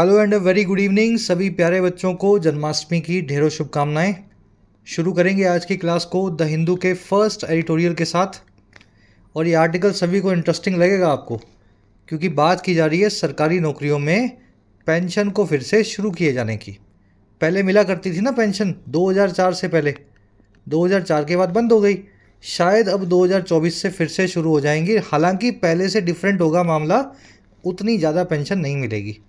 Hello and a very good evening सभी प्यारे बच्चों को जन्माष्टमी की ढेरों शुभकामनाएं। शुरू करेंगे आज की क्लास को द हिंदू के फर्स्ट एडिटोरियल के साथ। और ये आर्टिकल सभी को इंटरेस्टिंग लगेगा आपको, क्योंकि बात की जा रही है सरकारी नौकरियों में पेंशन को फिर से शुरू किए जाने की। पहले मिला करती थी ना पेंशन 2004 से पहले, 2004 के बाद बंद हो गई। शायद अब 2024 से फिर से शुरू हो जाएंगी। हालांकि पहले से डिफरेंट होगा मामला, उतनी ज़्यादा पेंशन नहीं मिलेगी।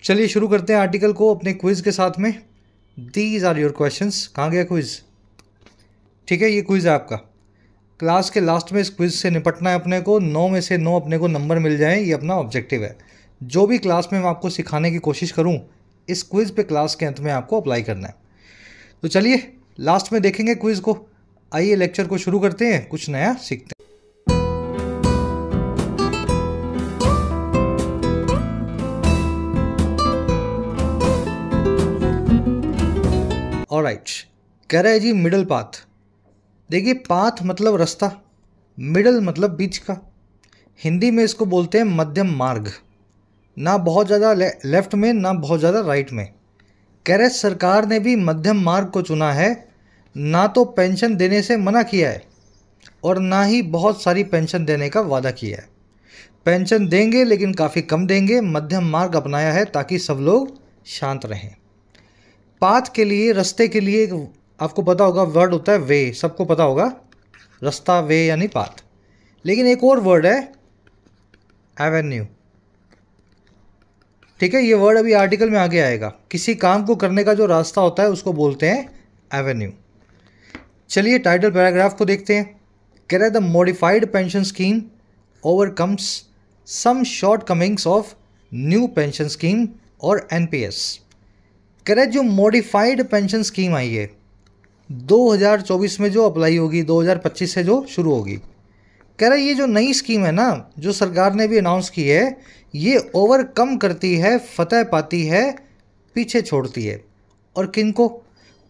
चलिए शुरू करते हैं आर्टिकल को अपने क्विज़ के साथ में। These are your questions. कहाँ गया क्विज़? ठीक है, ये क्विज़ है आपका। क्लास के लास्ट में इस क्विज़ से निपटना है अपने को। 9 में से 9 अपने को नंबर मिल जाएं, ये अपना ऑब्जेक्टिव है। जो भी क्लास में मैं आपको सिखाने की कोशिश करूँ, इस क्विज़ पे क्लास के अंत में आपको अप्लाई करना है। तो चलिए लास्ट में देखेंगे क्विज़ को। आइए लेक्चर को शुरू करते हैं, कुछ नया सीखते हैं। ऑलराइट, कह रहा है जी मिडल पाथ। देखिए, पाथ मतलब रास्ता, मिडल मतलब बीच का। हिंदी में इसको बोलते हैं मध्यम मार्ग। ना बहुत ज़्यादा लेफ्ट में, ना बहुत ज़्यादा राइट में। कह रहे सरकार ने भी मध्यम मार्ग को चुना है। ना तो पेंशन देने से मना किया है और ना ही बहुत सारी पेंशन देने का वादा किया है। पेंशन देंगे लेकिन काफ़ी कम देंगे। मध्यम मार्ग अपनाया है ताकि सब लोग शांत रहें। पाथ के लिए, रास्ते के लिए आपको पता होगा वर्ड होता है वे। सबको पता होगा रास्ता, वे यानी पाथ। लेकिन एक और वर्ड है एवेन्यू। ठीक है, ये वर्ड अभी आर्टिकल में आगे आएगा। किसी काम को करने का जो रास्ता होता है उसको बोलते हैं एवेन्यू। चलिए टाइटल पैराग्राफ को देखते हैं। कह रहा है the modified pension scheme overcomes some shortcomings of new pension scheme और एनपीएस। कह रहे जो मॉडिफाइड पेंशन स्कीम आई है 2024 में, जो अप्लाई होगी 2025 से जो शुरू होगी। कह रहा है ये जो नई स्कीम है ना, जो सरकार ने भी अनाउंस की है, ये ओवरकम करती है, फतह पाती है, पीछे छोड़ती है। और किनको?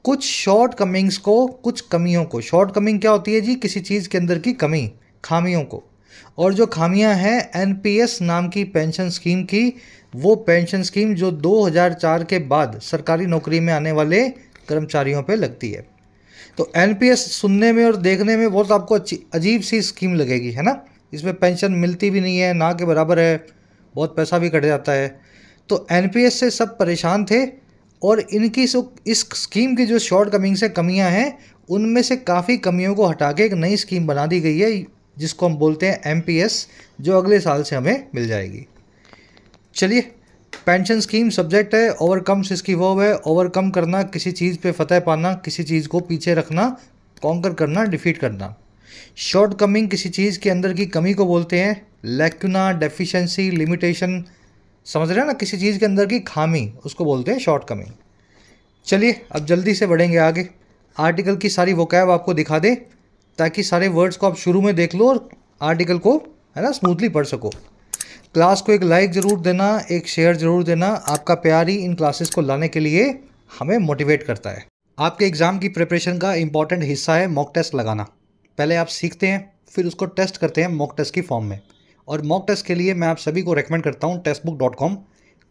कुछ शॉर्ट कमिंग्स को, कुछ कमियों को। शॉर्ट कमिंग क्या होती है जी? किसी चीज़ के अंदर की कमी, खामियों को। और जो खामियां हैं एनपीएस नाम की पेंशन स्कीम की, वो पेंशन स्कीम जो 2004 के बाद सरकारी नौकरी में आने वाले कर्मचारियों पे लगती है। तो एनपीएस सुनने में और देखने में बहुत आपको अजीब सी स्कीम लगेगी, है ना। इसमें पेंशन मिलती भी नहीं है, ना के बराबर है, बहुत पैसा भी कट जाता है। तो एनपीएस से सब परेशान थे और इनकी इस स्कीम की जो शॉर्ट कमिंग से कमियां हैं, उनमें से काफ़ी कमियों को हटा के एक नई स्कीम बना दी गई है, जिसको हम बोलते हैं एमपीएस, जो अगले साल से हमें मिल जाएगी। चलिए, पेंशन स्कीम सब्जेक्ट है, ओवरकम्स इसकी वर्ब है। ओवरकम करना, किसी चीज़ पे फतह पाना, किसी चीज़ को पीछे रखना, कॉन्कर करना, डिफीट करना। शॉर्ट कमिंग, किसी चीज़ के अंदर की कमी को बोलते हैं लैक्यूना, डेफिशिएंसी, लिमिटेशन। समझ रहे हैं ना, किसी चीज़ के अंदर की खामी, उसको बोलते हैं शॉर्ट कमिंग। चलिए अब जल्दी से बढ़ेंगे आगे। आर्टिकल की सारी वोकैब आपको दिखा दे, ताकि सारे वर्ड्स को आप शुरू में देख लो और आर्टिकल को, है ना, स्मूथली पढ़ सको। क्लास को एक लाइक ज़रूर देना, एक शेयर ज़रूर देना। आपका प्यार ही इन क्लासेस को लाने के लिए हमें मोटिवेट करता है। आपके एग्ज़ाम की प्रिपरेशन का इंपॉर्टेंट हिस्सा है मॉक टेस्ट लगाना। पहले आप सीखते हैं, फिर उसको टेस्ट करते हैं मॉक टेस्ट की फॉर्म में। और मॉक टेस्ट के लिए मैं आप सभी को रेकमेंड करता हूँ टेस्टबुक.com।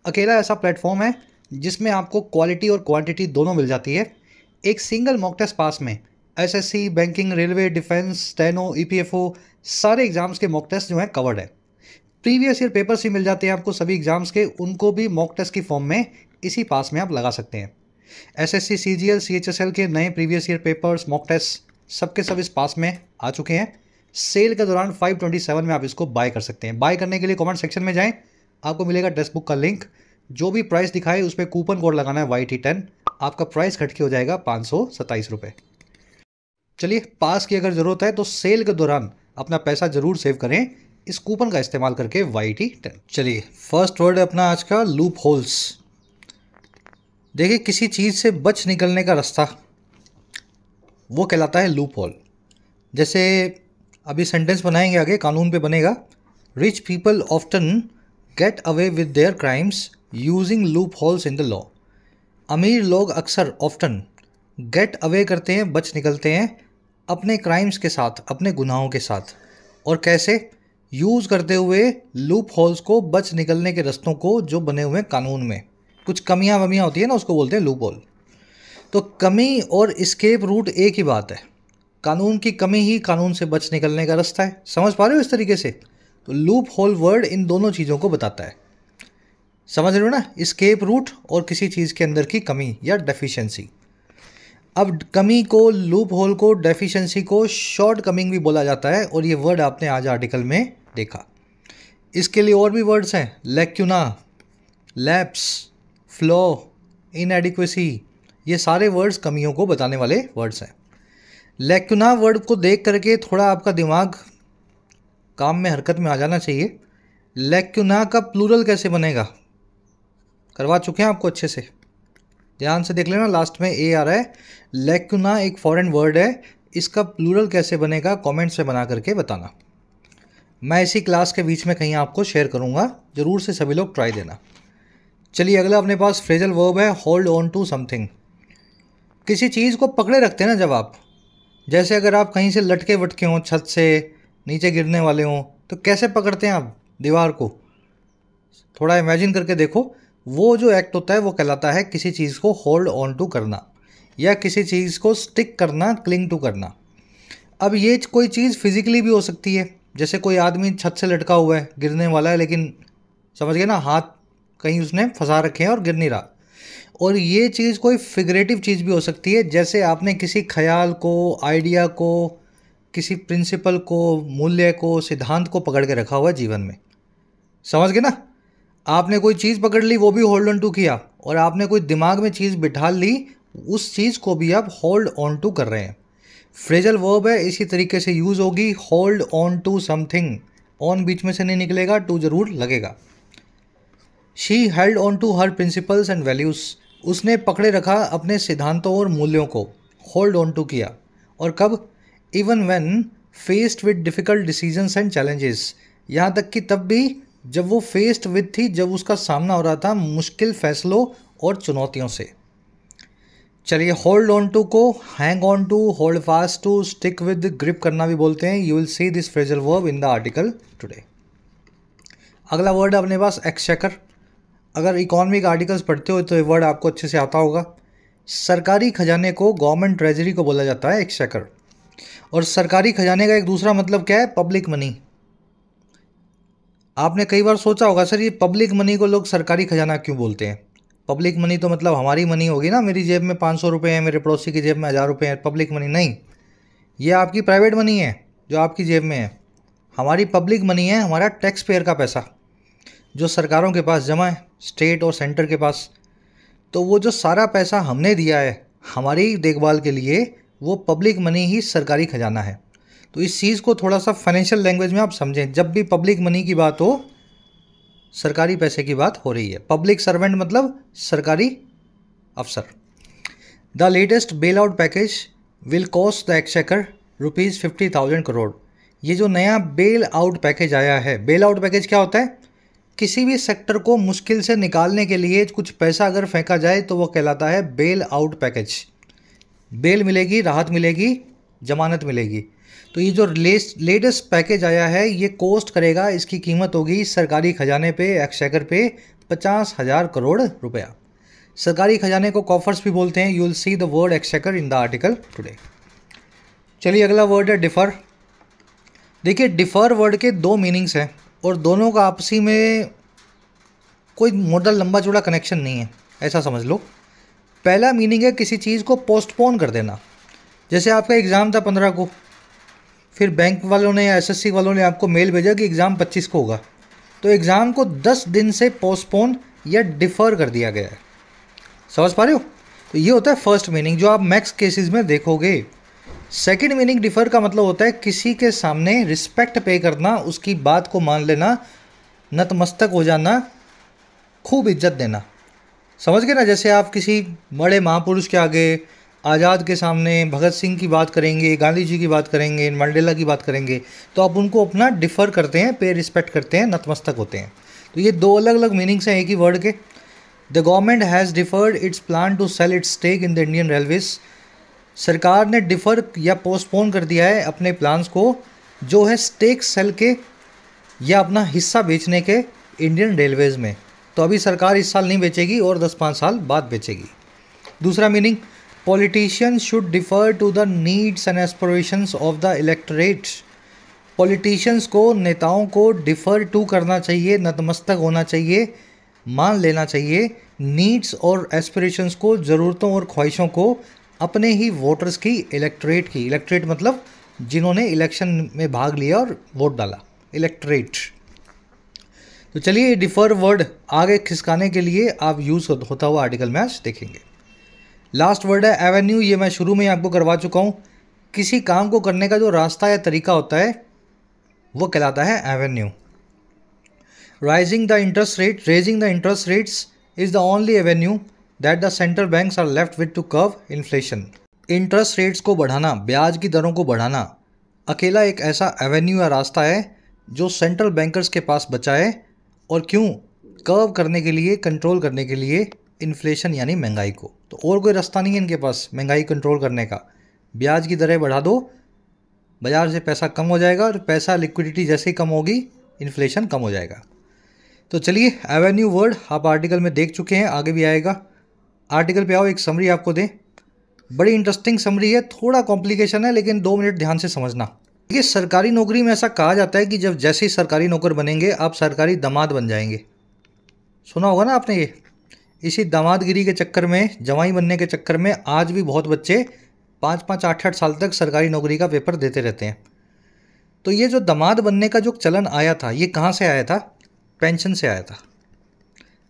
अकेला ऐसा प्लेटफॉर्म है जिसमें आपको क्वालिटी और क्वांटिटी दोनों मिल जाती है। एक सिंगल मॉक टेस्ट पास में SSC, banking, railway, defence, steno, EPFO, सारे एग्जाम्स के मॉक टेस्ट जो हैं कवर्ड है। प्रीवियस ईयर पेपर्स भी मिल जाते हैं आपको सभी एग्जाम्स के, उनको भी मॉक टेस्ट की फॉर्म में इसी पास में आप लगा सकते हैं। एसएससी, सीजीएल, सीएचएसएल के नए previous year papers, mock test सबके सब इस पास में आ चुके हैं। सेल के दौरान 527 में आप इसको बाय कर सकते हैं। बाय करने के लिए कमेंट सेक्शन में जाएं, आपको मिलेगा टेक्स्ट बुक का लिंक। जो भी प्राइस दिखाए उस पर कूपन कोड लगाना है YT10, आपका प्राइस घट के हो जाएगा 527 रुपये। चलिए, पास की अगर ज़रूरत है तो सेल के दौरान अपना पैसा ज़रूर सेव करें इस कूपन का इस्तेमाल करके YT10। चलिए, फर्स्ट वर्ड है अपना आज का लूप होल्स। देखिए, किसी चीज़ से बच निकलने का रास्ता, वो कहलाता है लूप होल। जैसे अभी सेंटेंस बनाएंगे आगे, कानून पे बनेगा। Rich people often get away with their crimes using loop holes in the law. अमीर लोग अक्सर, ऑफ्टन, गेट अवे करते हैं, बच निकलते हैं अपने क्राइम्स के साथ, अपने गुनाहों के साथ। और कैसे? यूज़ करते हुए लूप होल्स को, बच निकलने के रास्तों को जो बने हुए हैं कानून में, कुछ कमियां वमियां होती है ना, उसको बोलते हैं लूप होल। तो कमी और एस्केप रूट एक ही बात है। कानून की कमी ही कानून से बच निकलने का रास्ता है। समझ पा रहे हो इस तरीके से? तो लूप होल वर्ड इन दोनों चीज़ों को बताता है। समझ रहे हो ना? एस्केप रूट और किसी चीज़ के अंदर की कमी या डेफिशिएंसी। अब कमी को, लूप होल को, डेफिशिएंसी को शॉर्ट कमिंग भी बोला जाता है, और ये वर्ड आपने आज आर्टिकल में देखा। इसके लिए और भी वर्ड्स हैं, लैक्यूना, लैप्स, फ्लॉ, इनएडिक्वेसी। ये सारे वर्ड्स कमियों को बताने वाले वर्ड्स हैं। लैक्यूना वर्ड को देख करके थोड़ा आपका दिमाग काम में, हरकत में आ जाना चाहिए। लैक्यूना का प्लूरल कैसे बनेगा करवा चुके हैं आपको अच्छे से, ध्यान से देख लेना, लास्ट में ए आ रहा है। लैक्यूना एक फॉरेन वर्ड है, इसका प्लूरल कैसे बनेगा कमेंट्स में बना करके बताना। मैं इसी क्लास के बीच में कहीं आपको शेयर करूंगा, ज़रूर से सभी लोग ट्राई देना। चलिए अगला अपने पास फ्रेजल वर्ब है, होल्ड ऑन टू समथिंग। किसी चीज़ को पकड़े रखते हैं ना जब आप, जैसे अगर आप कहीं से लटके वटके हों, छत से नीचे गिरने वाले हों, तो कैसे पकड़ते हैं आप दीवार को? थोड़ा इमेजिन करके देखो। वो जो एक्ट होता है वो कहलाता है किसी चीज़ को होल्ड ऑन टू करना, या किसी चीज़ को स्टिक करना, क्लिंग टू करना। अब ये कोई चीज़ फिजिकली भी हो सकती है, जैसे कोई आदमी छत से लटका हुआ है, गिरने वाला है, लेकिन समझ गए ना, हाथ कहीं उसने फंसा रखे हैं और गिर नहीं रहा। और ये चीज़ कोई फिगरेटिव चीज़ भी हो सकती है, जैसे आपने किसी ख्याल को, आइडिया को, किसी प्रिंसिपल को, मूल्य को, सिद्धांत को पकड़ के रखा हुआ है जीवन में। समझ गए ना? आपने कोई चीज़ पकड़ ली, वो भी होल्ड ऑन टू किया, और आपने कोई दिमाग में चीज़ बिठा ली, उस चीज़ को भी आप होल्ड ऑन टू कर रहे हैं। फ्रेजल वर्ब है, इसी तरीके से यूज़ होगी, hold on to something. On बीच में से नहीं निकलेगा, टू जरूर लगेगा। She held on to her principles and values. उसने पकड़े रखा अपने सिद्धांतों और मूल्यों को, होल्ड ऑन टू किया। और कब? Even when faced with difficult decisions and challenges. यहाँ तक कि तब भी जब वो फेस्ड विद थी, जब उसका सामना हो रहा था मुश्किल फैसलों और चुनौतियों से। चलिए, होल्ड ऑन टू को hang on to, hold fast to, stick with, grip करना भी बोलते हैं। You will see this phrasal verb in the article today. अगला वर्ड है अपने पास एक्सचेकर। अगर इकोनॉमिक आर्टिकल्स पढ़ते हो तो ये वर्ड आपको अच्छे से आता होगा। सरकारी खजाने को, गवर्नमेंट ट्रेजरी को बोला जाता है एक्सचेकर। और सरकारी खजाने का एक दूसरा मतलब क्या है? Public money. आपने कई बार सोचा होगा, सर ये पब्लिक मनी को लोग सरकारी खजाना क्यों बोलते हैं? पब्लिक मनी तो मतलब हमारी मनी होगी ना, मेरी जेब में 500 रुपये हैं, मेरे पड़ोसी की जेब में 1000 रुपये हैं, पब्लिक मनी नहीं। ये आपकी प्राइवेट मनी है जो आपकी जेब में है। हमारी पब्लिक मनी है, हमारा टैक्स पेयर का पैसा जो सरकारों के पास जमा है, स्टेट और सेंटर के पास। तो वो जो सारा पैसा हमने दिया है हमारी देखभाल के लिए, वो पब्लिक मनी ही सरकारी खजाना है। तो इस चीज़ को थोड़ा सा फाइनेंशियल लैंग्वेज में आप समझें। जब भी पब्लिक मनी की बात हो, सरकारी पैसे की बात हो रही है। पब्लिक सर्वेंट मतलब सरकारी अफसर। The latest bail out package will cost the exchequer ₹50,000 crore. ये जो नया बेल आउट पैकेज आया है, बेल आउट पैकेज क्या होता है? किसी भी सेक्टर को मुश्किल से निकालने के लिए कुछ पैसा अगर फेंका जाए तो वो कहलाता है बेल आउट पैकेज। बेल मिलेगी, राहत मिलेगी, जमानत मिलेगी। तो ये जो लेटेस्ट पैकेज आया है, ये कॉस्ट करेगा, इसकी कीमत होगी सरकारी खजाने पे, एक्सचेकर पे 50,000 करोड़ रुपया। सरकारी खजाने को कॉफर्स भी बोलते हैं। You will see the word exchequer in the article today. चलिए अगला वर्ड है डिफ़र। देखिए, डिफ़र वर्ड के दो मीनिंग्स हैं और दोनों का आपसी में कोई मोटा लंबा चौड़ा कनेक्शन नहीं है, ऐसा समझ लो। पहला मीनिंग है किसी चीज़ को पोस्टपोन कर देना। जैसे आपका एग्ज़ाम था 15 को, फिर बैंक वालों ने या एसएससी वालों ने आपको मेल भेजा कि एग्ज़ाम 25 को होगा, तो एग्ज़ाम को 10 दिन से पोस्टपोन या डिफ़र कर दिया गया है। समझ पा रहे हो? तो ये होता है फर्स्ट मीनिंग, जो आप मैक्स केसेस में देखोगे। सेकंड मीनिंग डिफ़र का मतलब होता है किसी के सामने रिस्पेक्ट पे करना, उसकी बात को मान लेना, नतमस्तक हो जाना, खूब इज्जत देना। समझ गए ना? जैसे आप किसी बड़े महापुरुष के आगे, आज़ाद के सामने भगत सिंह की बात करेंगे, गांधी जी की बात करेंगे, मंडेला की बात करेंगे, तो आप उनको अपना डिफ़र करते हैं, पे रिस्पेक्ट करते हैं, नतमस्तक होते हैं। तो ये दो अलग अलग मीनिंग्स हैं एक ही वर्ड के। The government has deferred its plan to sell its stake in the Indian railways. सरकार ने डिफ़र या पोस्टपोन कर दिया है अपने प्लान्स को, जो है स्टेक सेल के या अपना हिस्सा बेचने के इंडियन रेलवेज़ में। तो अभी सरकार इस साल नहीं बेचेगी और 10-5 साल बाद बेचेगी। दूसरा meaning, politicians should defer to the needs and aspirations of the electorate. Politicians को, नेताओं को डिफ़र टू करना चाहिए, नतमस्तक होना चाहिए, मान लेना चाहिए नीड्स और एस्पिरेशंस को, ज़रूरतों और ख्वाहिशों को अपने ही वोटर्स की, इलेक्टोरेट की। इलेक्टोरेट मतलब जिन्होंने इलेक्शन में भाग लिया और वोट डाला, इलेक्टोरेट। तो चलिए, डिफ़र वर्ड आगे खिसकाने के लिए आप यूज़ होता हुआ आर्टिकल में आज देखेंगे। लास्ट वर्ड है एवेन्यू। ये मैं शुरू में ही आपको करवा चुका हूँ। किसी काम को करने का जो रास्ता या तरीका होता है वो कहलाता है avenue. Raising the interest rates is the only avenue that the central banks are left with to curb inflation. Interest rates को बढ़ाना, ब्याज की दरों को बढ़ाना, अकेला एक ऐसा एवेन्यू या रास्ता है जो सेंट्रल बैंकर्स के पास बचा है। और क्यों? कर्व करने के लिए, कंट्रोल करने के लिए इन्फ्लेशन यानी महंगाई को। तो और कोई रास्ता नहीं है इनके पास महंगाई कंट्रोल करने का। ब्याज की दरें बढ़ा दो, बाज़ार से पैसा कम हो जाएगा, और पैसा, लिक्विडिटी जैसे ही कम होगी, इन्फ्लेशन कम हो जाएगा। तो चलिए, एवेन्यू वर्ड आप आर्टिकल में देख चुके हैं, आगे भी आएगा। आर्टिकल पे आओ, एक समरी आपको दें। बड़ी इंटरेस्टिंग समरी है, थोड़ा कॉम्प्लिकेशन है, लेकिन 2 मिनट ध्यान से समझना। ये सरकारी नौकरी में ऐसा कहा जाता है कि जब जैसे ही सरकारी नौकर बनेंगे आप सरकारी दामाद बन जाएंगे। सुना होगा ना आपने ये। इसी दामादगिरी के चक्कर में, जवाई बनने के चक्कर में आज भी बहुत बच्चे 5-5, 8-8 साल तक सरकारी नौकरी का पेपर देते रहते हैं। तो ये जो दामाद बनने का जो चलन आया था, ये कहाँ से आया था? पेंशन से आया था।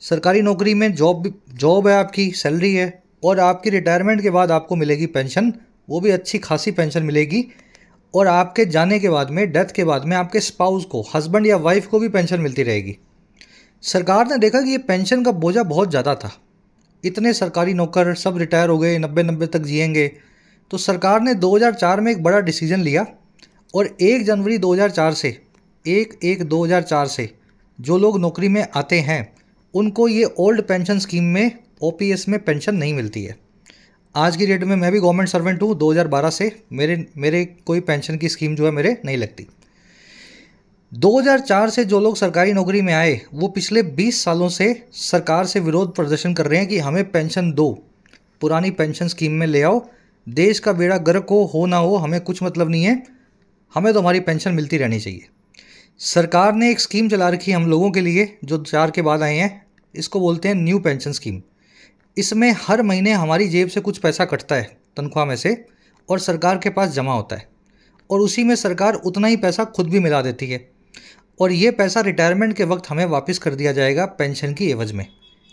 सरकारी नौकरी में जॉब है, आपकी सैलरी है, और आपकी रिटायरमेंट के बाद आपको मिलेगी पेंशन, वो भी अच्छी खासी पेंशन मिलेगी। और आपके जाने के बाद में, डेथ के बाद में, आपके स्पाउस को, हस्बैंड या वाइफ को भी पेंशन मिलती रहेगी। सरकार ने देखा कि ये पेंशन का बोझा बहुत ज़्यादा था, इतने सरकारी नौकर सब रिटायर हो गए, 90-90 तक जिएंगे। तो सरकार ने 2004 में एक बड़ा डिसीजन लिया, और 1 जनवरी 2004 से, 1/1/2004 से जो लोग नौकरी में आते हैं उनको ये ओल्ड पेंशन स्कीम में, ओपीएस में पेंशन नहीं मिलती है। आज की डेट में मैं भी गवर्नमेंट सर्वेंट हूँ, 2012 से मेरे कोई पेंशन की स्कीम जो है मेरे नहीं लगती। 2004 से जो लोग सरकारी नौकरी में आए वो पिछले 20 सालों से सरकार से विरोध प्रदर्शन कर रहे हैं कि हमें पेंशन दो, पुरानी पेंशन स्कीम में ले आओ, देश का बेड़ा गर्क हो ना हो, हमें कुछ मतलब नहीं है, हमें तो हमारी पेंशन मिलती रहनी चाहिए। सरकार ने एक स्कीम चला रखी हम लोगों के लिए जो 4 के बाद आए हैं, इसको बोलते हैं न्यू पेंशन स्कीम। इसमें हर महीने हमारी जेब से कुछ पैसा कटता है तनख्वाह में से, और सरकार के पास जमा होता है, और उसी में सरकार उतना ही पैसा खुद भी मिला देती है, और ये पैसा रिटायरमेंट के वक्त हमें वापस कर दिया जाएगा पेंशन की एवज में।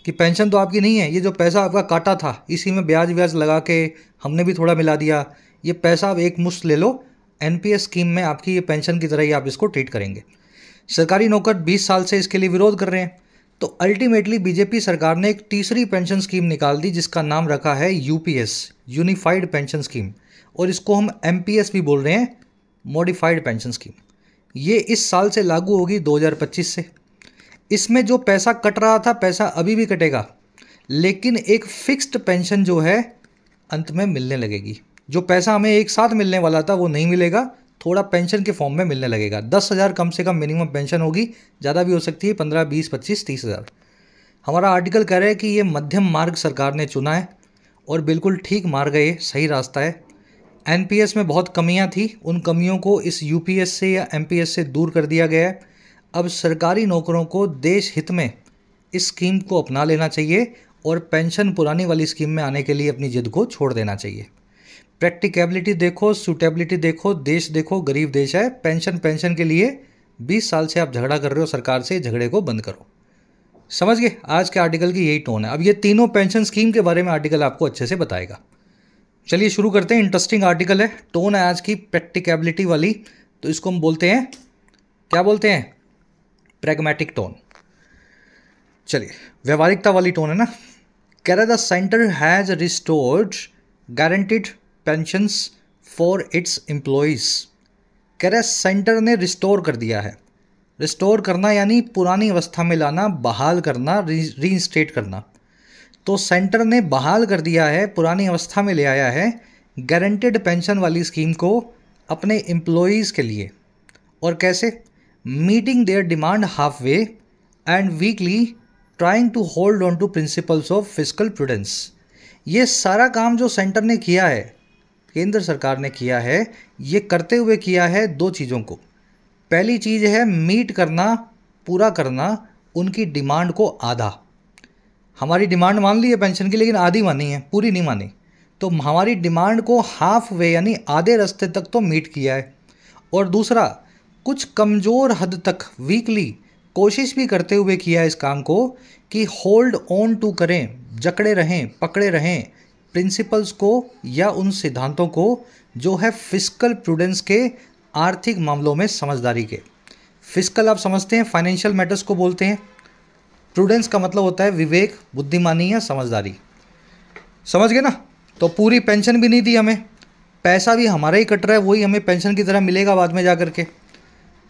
कि पेंशन तो आपकी नहीं है, ये जो पैसा आपका काटा था इसी में ब्याज व्याज लगा के हमने भी थोड़ा मिला दिया, ये पैसा आप एक मुश्त ले लो, एनपीएस स्कीम में आपकी ये पेंशन की तरह ही आप इसको ट्रीट करेंगे। सरकारी नौकर 20 साल से इसके लिए विरोध कर रहे हैं। तो अल्टीमेटली बीजेपी सरकार ने एक तीसरी पेंशन स्कीम निकाल दी जिसका नाम रखा है यूपीएस, यूनिफाइड पेंशन स्कीम, और इसको हम एमपीएस भी बोल रहे हैं, मॉडिफाइड पेंशन स्कीम। ये इस साल से लागू होगी 2025 से। इसमें जो पैसा कट रहा था, पैसा अभी भी कटेगा, लेकिन एक फिक्स्ड पेंशन जो है अंत में मिलने लगेगी। जो पैसा हमें एक साथ मिलने वाला था वो नहीं मिलेगा, थोड़ा पेंशन के फॉर्म में मिलने लगेगा। 10,000 कम से कम मिनिमम पेंशन होगी, ज़्यादा भी हो सकती है, 15, 20, 25, 30,000। हमारा आर्टिकल कह रहा है कि ये मध्यम मार्ग सरकार ने चुना है, और बिल्कुल ठीक मार्ग है, ये सही रास्ता है। एनपीएस में बहुत कमियां थी, उन कमियों को इस यूपीएस से या एमपीएस से दूर कर दिया गया है। अब सरकारी नौकरों को देश हित में इस स्कीम को अपना लेना चाहिए, और पेंशन पुरानी वाली स्कीम में आने के लिए अपनी जिद को छोड़ देना चाहिए। प्रैक्टिकेबिलिटी देखो, सूटेबिलिटी देखो, देश देखो, गरीब देश है। पेंशन के लिए 20 साल से आप झगड़ा कर रहे हो सरकार से, झगड़े को बंद करो। समझ गए? आज के आर्टिकल की यही टोन है। अब ये तीनों पेंशन स्कीम के बारे में आर्टिकल आपको अच्छे से बताएगा। चलिए शुरू करते हैं। इंटरेस्टिंग आर्टिकल है, टोन है आज की प्रैक्टिकेबिलिटी वाली, तो इसको हम बोलते हैं, क्या बोलते हैं? Pragmatic tone. चलिए, व्यवहारिकता वाली टोन है ना। कह रहा the centre has restored guaranteed pensions for its employees. कह रहा है सेंटर ने रिस्टोर कर दिया है। रिस्टोर करना यानी पुरानी अवस्था में लाना, बहाल करना, रीइंस्टेट करना। तो सेंटर ने बहाल कर दिया है, पुरानी अवस्था में ले आया है गारंटेड पेंशन वाली स्कीम को अपने एम्प्लॉयज़ के लिए। और कैसे? Meeting their demand half way and meekly trying to hold on to principles of fiscal prudence. ये सारा काम जो सेंटर ने किया है, केंद्र सरकार ने किया है, ये करते हुए किया है दो चीज़ों को। पहली चीज़ है मीट करना, पूरा करना उनकी डिमांड को आधा। हमारी डिमांड मान ली है पेंशन की, लेकिन आधी मानी है, पूरी नहीं मानी। तो हमारी डिमांड को हाफ वे यानी आधे रास्ते तक तो मीट किया है। और दूसरा, कुछ कमज़ोर हद तक वीकली कोशिश भी करते हुए किया है इस काम को कि होल्ड ऑन टू करें, जकड़े रहें, पकड़े रहें प्रिंसिपल्स को या उन सिद्धांतों को जो है फिस्कल प्रूडेंस के, आर्थिक मामलों में समझदारी के। फिस्कल आप समझते हैं, फाइनेंशियल मैटर्स को बोलते हैं। प्रूडेंस का मतलब होता है विवेक, बुद्धिमानी या समझदारी। समझ गए ना? तो पूरी पेंशन भी नहीं दी हमें, पैसा भी हमारा ही कट रहा है, वही हमें पेंशन की तरह मिलेगा बाद में जा कर के,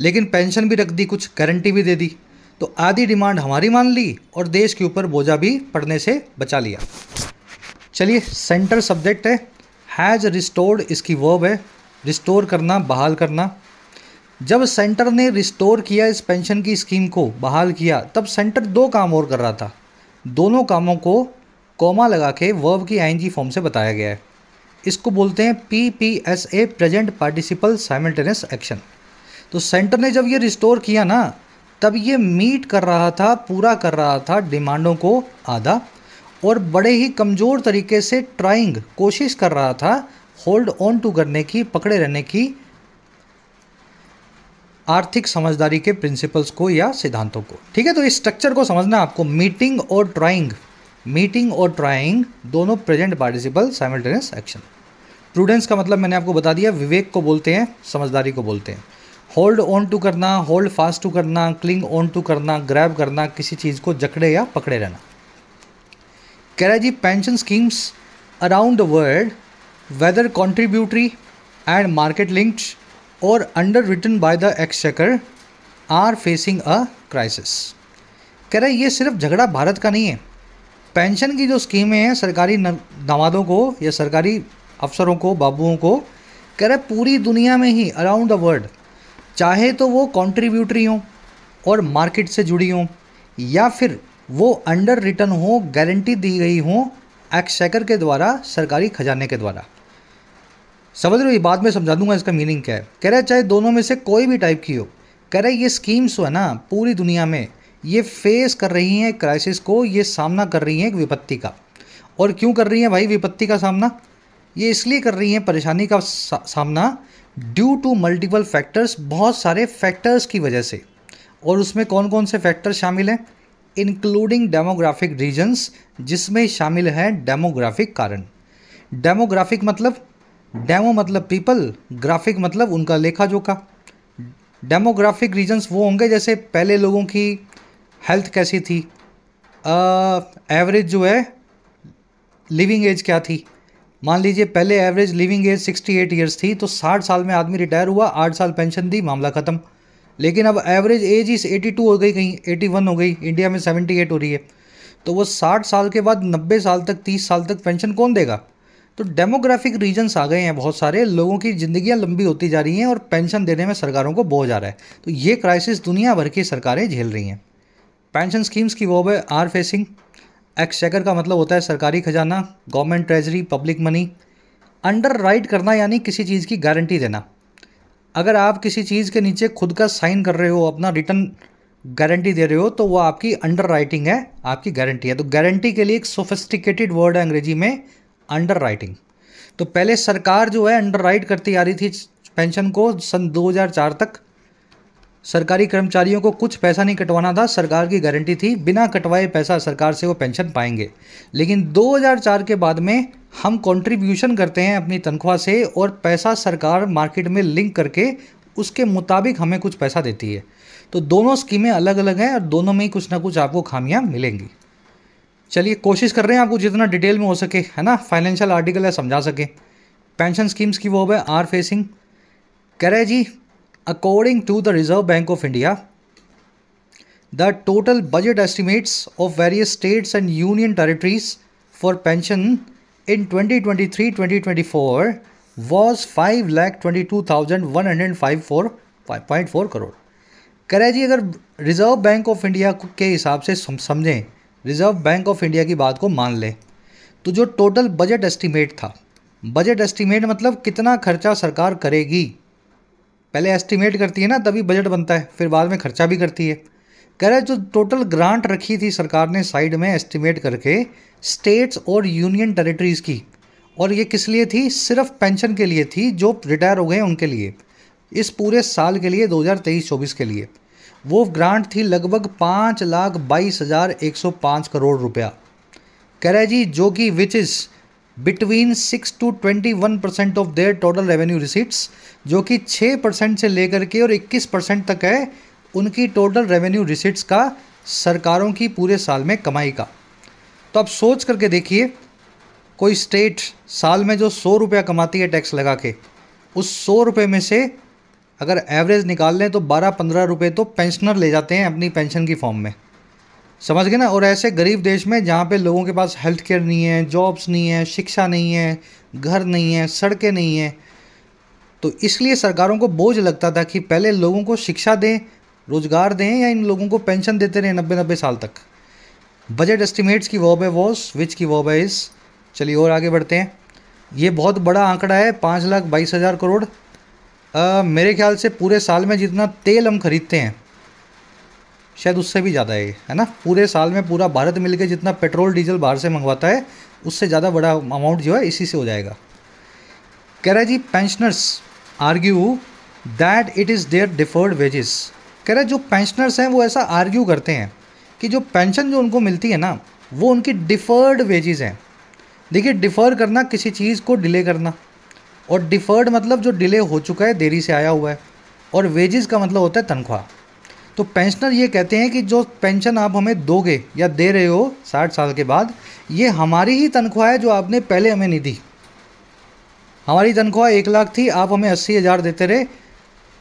लेकिन पेंशन भी रख दी, कुछ गारंटी भी दे दी। तो आधी डिमांड हमारी मान ली और देश के ऊपर बोझा भी पड़ने से बचा लिया। चलिए, सेंटर सब्जेक्ट है, हैज़ रिस्टोर्ड इसकी वर्ब है, रिस्टोर करना, बहाल करना। जब सेंटर ने रिस्टोर किया इस पेंशन की स्कीम को, बहाल किया, तब सेंटर दो काम और कर रहा था। दोनों कामों को कॉमा लगा के वर्ब की आईएनजी फॉर्म से बताया गया है। इसको बोलते हैं PPSA, present participle simultaneous action. तो सेंटर ने जब ये रिस्टोर किया ना, तब ये मीट कर रहा था, पूरा कर रहा था डिमांडों को आधा, और बड़े ही कमज़ोर तरीके से ट्राइंग, कोशिश कर रहा था होल्ड ऑन टू करने की, पकड़े रहने की आर्थिक समझदारी के प्रिंसिपल्स को या सिद्धांतों को। ठीक है, तो इस स्ट्रक्चर को समझना आपको। मीटिंग और ट्राइंग, मीटिंग और ट्राइंग दोनों present participle simultaneous action. Prudence का मतलब मैंने आपको बता दिया, विवेक को बोलते हैं, समझदारी को बोलते हैं। होल्ड ऑन टू करना, होल्ड फास्ट टू करना, क्लिंग ऑन टू करना, ग्रैब करना, किसी चीज़ को जकड़े या पकड़े रहना। कह रहा है जी, pension schemes around the world whether contributory and market linked और underwritten by the exchequer are facing a crisis. कह रहा है ये सिर्फ झगड़ा भारत का नहीं है। पेंशन की जो स्कीमें हैं सरकारी दामादों को या सरकारी अफसरों को, बाबुओं को, कह रहा है पूरी दुनिया में ही, अराउंड द वर्ल्ड, चाहे तो वो कॉन्ट्रीब्यूटरी हों और मार्केट से जुड़ी हों, या फिर वो अंडर रिटर्न हो, गारंटी दी गई हो एक्सचेकर के द्वारा, सरकारी खजाने के द्वारा। समझ रहे हो? ये बाद में समझा दूंगा इसका मीनिंग क्या है। कह रहा है चाहे दोनों में से कोई भी टाइप की हो, कह रहा है ये स्कीम्स है ना, पूरी दुनिया में ये फेस कर रही हैं क्राइसिस को, ये सामना कर रही हैं एक विपत्ति का। और क्यों कर रही हैं भाई विपत्ति का सामना? ये इसलिए कर रही हैं परेशानी का सामना ड्यू टू मल्टीपल फैक्टर्स, बहुत सारे फैक्टर्स की वजह से। और उसमें कौन कौन से फैक्टर्स शामिल हैं? इंक्लूडिंग डेमोग्राफिक रीजन्स, जिसमें शामिल है डेमोग्राफिक कारण। डेमोग्राफिक मतलब, डेमो मतलब पीपल, ग्राफिक मतलब उनका लेखा जोखा। डेमोग्राफिक रीजन्स वो होंगे जैसे पहले लोगों की हेल्थ कैसी थी, एवरेज जो है लिविंग एज क्या थी। मान लीजिए पहले एवरेज लिविंग एज 68 ईयर्स थी, तो 60 साल में आदमी रिटायर हुआ, 8 साल पेंशन दी, मामला ख़त्म। लेकिन अब एवरेज एज ही 82 हो गई, कहीं 81 हो गई, इंडिया में 78 हो रही है। तो वो 60 साल के बाद 90 साल तक, 30 साल तक पेंशन कौन देगा? तो डेमोग्राफिक रीजन्स आ गए हैं, बहुत सारे लोगों की ज़िंदगियां लंबी होती जा रही हैं और पेंशन देने में सरकारों को बोझ आ रहा है। तो ये क्राइसिस दुनिया भर की सरकारें झेल रही हैं। पेंशन स्कीम्स की वो है आर फेसिंग। एक्सचेकर का मतलब होता है सरकारी खजाना, government treasury, public money. Under right करना यानी किसी चीज़ की गारंटी देना। अगर आप किसी चीज़ के नीचे खुद का साइन कर रहे हो, अपना रिटर्न गारंटी दे रहे हो, तो वो आपकी अंडर राइटिंग है, आपकी गारंटी है। तो गारंटी के लिए एक सोफिस्टिकेटेड वर्ड है अंग्रेजी में, अंडर राइटिंग। तो पहले सरकार जो है अंडर राइट करती आ रही थी पेंशन को। सन 2004 तक सरकारी कर्मचारियों को कुछ पैसा नहीं कटवाना था, सरकार की गारंटी थी, बिना कटवाए पैसा सरकार से वो पेंशन पाएंगे। लेकिन 2004 के बाद में हम कंट्रीब्यूशन करते हैं अपनी तनख्वाह से, और पैसा सरकार मार्केट में लिंक करके उसके मुताबिक हमें कुछ पैसा देती है। तो दोनों स्कीमें अलग अलग हैं और दोनों में ही कुछ ना कुछ आपको खामियां मिलेंगी। चलिए, कोशिश कर रहे हैं आपको जितना डिटेल में हो सके, है ना, फाइनेंशियल आर्टिकल है, समझा सके। पेंशन स्कीम्स की वो है आर फेसिंग। कह रहे जी, according to the reserve bank of India, the total budget estimates of various states and union territories for pension in 2023-2024 was 5,22,105.4 crore. कह रहा है जी अगर रिजर्व बैंक ऑफ इंडिया के हिसाब से समझें, रिजर्व बैंक ऑफ इंडिया की बात को मान लें, तो जो टोटल बजट एस्टीमेट था, बजट एस्टीमेट मतलब कितना खर्चा सरकार करेगी, पहले एस्टीमेट करती है ना तभी बजट बनता है, फिर बाद में खर्चा भी करती है। कह रहा है जो टोटल ग्रांट रखी थी सरकार ने साइड में एस्टीमेट करके स्टेट्स और यूनियन टेरिटरीज़ की, और ये किस लिए थी, सिर्फ पेंशन के लिए थी जो रिटायर हो गए हैं उनके लिए, इस पूरे साल के लिए 2023-24 के लिए वो ग्रांट थी लगभग 5,22,105 करोड़ रुपया। कह रहा है जी जो कि which is between 6 to 21% of their total revenue receipts, जो कि 6% से लेकर के और 21% तक है उनकी टोटल रेवेन्यू रिसीट्स का, सरकारों की पूरे साल में कमाई का। तो आप सोच करके देखिए, कोई स्टेट साल में जो 100 रुपया कमाती है टैक्स लगा के, उस 100 रुपये में से अगर एवरेज निकाल लें तो 12-15 रुपये तो पेंशनर ले जाते हैं अपनी पेंशन की फॉर्म में, समझ गए ना। और ऐसे गरीब देश में जहाँ पे लोगों के पास हेल्थ केयर नहीं है, जॉब्स नहीं है, शिक्षा नहीं है, घर नहीं है, सड़कें नहीं है, तो इसलिए सरकारों को बोझ लगता था कि पहले लोगों को शिक्षा दें, रोजगार दें, या इन लोगों को पेंशन देते रहे 90-90 साल तक। बजट एस्टिमेट्स की वर्ब है वॉस, विच की वर्ब है इस। चलिए और आगे बढ़ते हैं। ये बहुत बड़ा आंकड़ा है, 5,22,000 करोड़। मेरे ख्याल से पूरे साल में जितना तेल हम खरीदते हैं शायद उससे भी ज़्यादा है ना। पूरे साल में पूरा भारत मिलकर जितना पेट्रोल डीजल बाहर से मंगवाता है उससे ज़्यादा बड़ा अमाउंट जो है इसी से हो जाएगा। कह रहा है जी pensioners argue that it is their deferred wages. कह रहा है जो पेंशनर्स हैं वो ऐसा आर्ग्यू करते हैं कि जो पेंशन जो उनको मिलती है ना वो उनकी डिफ़र्ड वेजेस हैं। देखिए डिफ़र करना किसी चीज़ को डिले करना, और डिफ़र्ड मतलब जो डिले हो चुका है, देरी से आया हुआ है, और वेजेस का मतलब होता है तनख्वाह। तो पेंशनर ये कहते हैं कि जो पेंशन आप हमें दोगे या दे रहे हो 60 साल के बाद, ये हमारी ही तनख्वाह है जो आपने पहले हमें नहीं दी। हमारी तनख्वाह 1 लाख थी, आप हमें 80,000 देते रहे,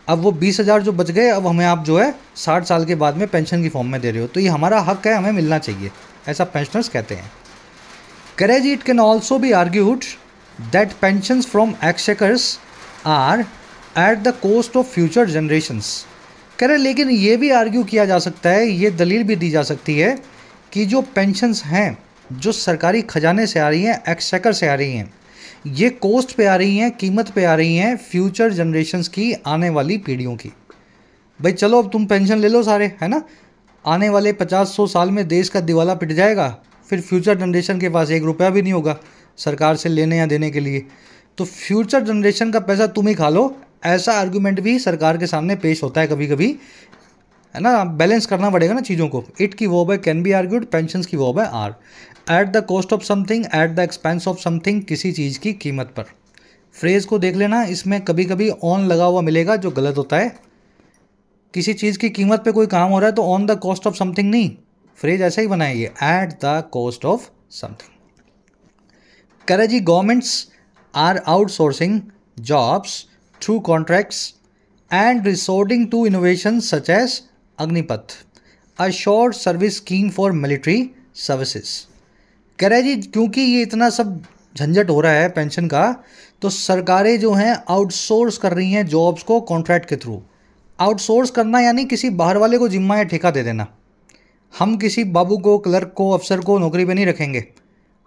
अब वो 20,000 जो बच गए अब हमें आप जो है 60 साल के बाद में पेंशन की फॉर्म में दे रहे हो, तो ये हमारा हक है, हमें मिलना चाहिए, ऐसा पेंशनर्स कहते हैं। Courage it can also be argued that pensions from exchequers are at the cost of future generations. कह रहे लेकिन ये भी आर्ग्यू किया जा सकता है, ये दलील भी दी जा सकती है कि जो पेंशन्स हैं जो सरकारी खजाने से आ रही हैं, एक्सचेकर से आ रही हैं, ये कॉस्ट पे आ रही हैं, कीमत पे आ रही हैं फ्यूचर जनरेशन्स की, आने वाली पीढ़ियों की। भाई चलो अब तुम पेंशन ले लो सारे, है ना, आने वाले 50-100 साल में देश का दिवाला पिट जाएगा, फिर फ्यूचर जनरेशन के पास 1 रुपया भी नहीं होगा सरकार से लेने या देने के लिए, तो फ्यूचर जनरेशन का पैसा तुम ही खा लो, ऐसा आर्गूमेंट भी सरकार के सामने पेश होता है कभी कभी, है ना। बैलेंस करना पड़ेगा ना चीज़ों को। इट की वर्ब है कैन बी आर्ग्यूड, पेंशंस की वर्ब है are. At the cost of something, at the expense of something, किसी चीज़ की कीमत पर। फ्रेज़ को देख लेना, इसमें कभी कभी ऑन लगा हुआ मिलेगा जो गलत होता है। किसी चीज़ की कीमत पे कोई काम हो रहा है तो on the cost of something नहीं, फ्रेज ऐसा ही बनाए ये, at the cost of something. कह जी governments are outsourcing jobs through contracts and resorting to innovations such as Agnipath, a short service scheme for military services। कह रहा है जी क्योंकि ये इतना सब झंझट हो रहा है पेंशन का, तो सरकारें जो हैं आउटसोर्स कर रही हैं जॉब्स को कॉन्ट्रैक्ट के थ्रू। आउटसोर्स करना यानी किसी बाहर वाले को जिम्मा या ठेका दे देना। हम किसी बाबू को, क्लर्क को, अफसर को नौकरी पे नहीं रखेंगे,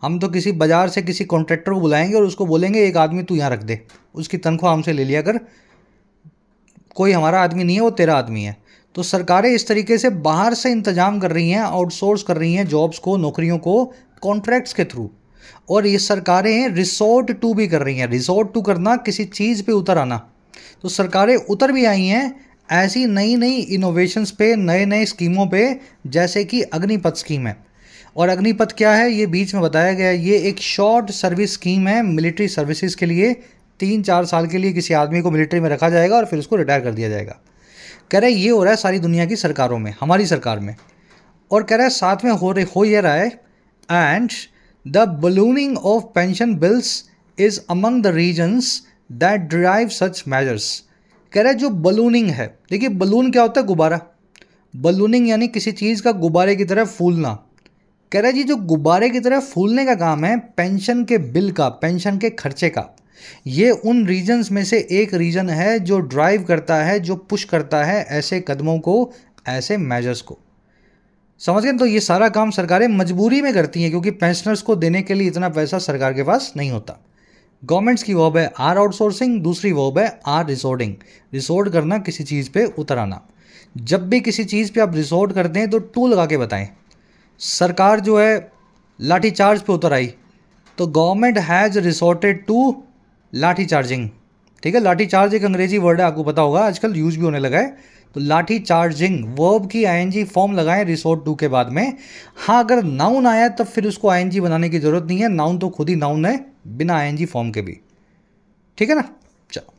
हम तो किसी बाज़ार से किसी कॉन्ट्रैक्टर को बुलाएंगे और उसको बोलेंगे एक आदमी तू यहाँ रख दे, उसकी तनख्वाह हमसे ले लिया कर, कोई हमारा आदमी नहीं है वो तेरा आदमी है। तो सरकारें इस तरीके से बाहर से इंतजाम कर रही हैं, आउटसोर्स कर रही हैं जॉब्स को, नौकरियों को कॉन्ट्रैक्ट्स के थ्रू। और ये सरकारें रिसोर्ट टू भी कर रही हैं। रिसोर्ट टू करना किसी चीज़ पे उतर आना, तो सरकारें उतर भी आई हैं ऐसी नई नई इनोवेशंस पे, नए नए स्कीमों पे, जैसे कि अग्निपथ स्कीम है। और अग्निपथ क्या है ये बीच में बताया गया है, ये एक शॉर्ट सर्विस स्कीम है मिलिट्री सर्विसेज के लिए। 3-4 साल के लिए किसी आदमी को मिलिट्री में रखा जाएगा और फिर उसको रिटायर कर दिया जाएगा। कह रहा है ये हो रहा है सारी दुनिया की सरकारों में, हमारी सरकार में, और कह रहा है साथ में हो ये रहा है। And the ballooning of pension bills is among the reasons that drive such measures. कह रहा है जो बलूनिंग है, देखिए बलून क्या होता है, गुब्बारा। बलूनिंग यानी किसी चीज़ का गुब्बारे की तरह फूलना। कह रहा है जी जो गुब्बारे की तरह फूलने का काम है पेंशन के बिल का, पेंशन के खर्चे का, ये उन रीजन्स में से एक रीजन है जो ड्राइव करता है, जो पुश करता है ऐसे कदमों को, ऐसे मेजर्स को। समझ गए? तो ये सारा काम सरकारें मजबूरी में करती हैं, क्योंकि पेंशनर्स को देने के लिए इतना पैसा सरकार के पास नहीं होता। गवर्नमेंट्स की वर्ब है आर आउटसोर्सिंग, दूसरी वर्ब है आर रिसोर्टिंग। रिसोर्ट करना, किसी चीज़ पे उतर आना। जब भी किसी चीज़ पे आप रिसोर्ट करते हैं तो टू लगा के बताएं। सरकार जो है लाठी चार्ज पे उतर आई, तो गवर्नमेंट हैज़ रिसोर्टेड टू लाठी चार्जिंग। ठीक है, लाठी चार्ज एक अंग्रेजी वर्ड है, आपको पता होगा, आजकल यूज भी होने लगा है। तो लाठी चार्जिंग, वर्ब की आईएनजी फॉर्म लगाएं रिसोर्ट टू के बाद में। हाँ, अगर नाउन आया तब फिर उसको आईएनजी बनाने की जरूरत नहीं है, नाउन तो खुद ही नाउन है बिना आईएनजी फॉर्म के भी। ठीक है ना? चलो,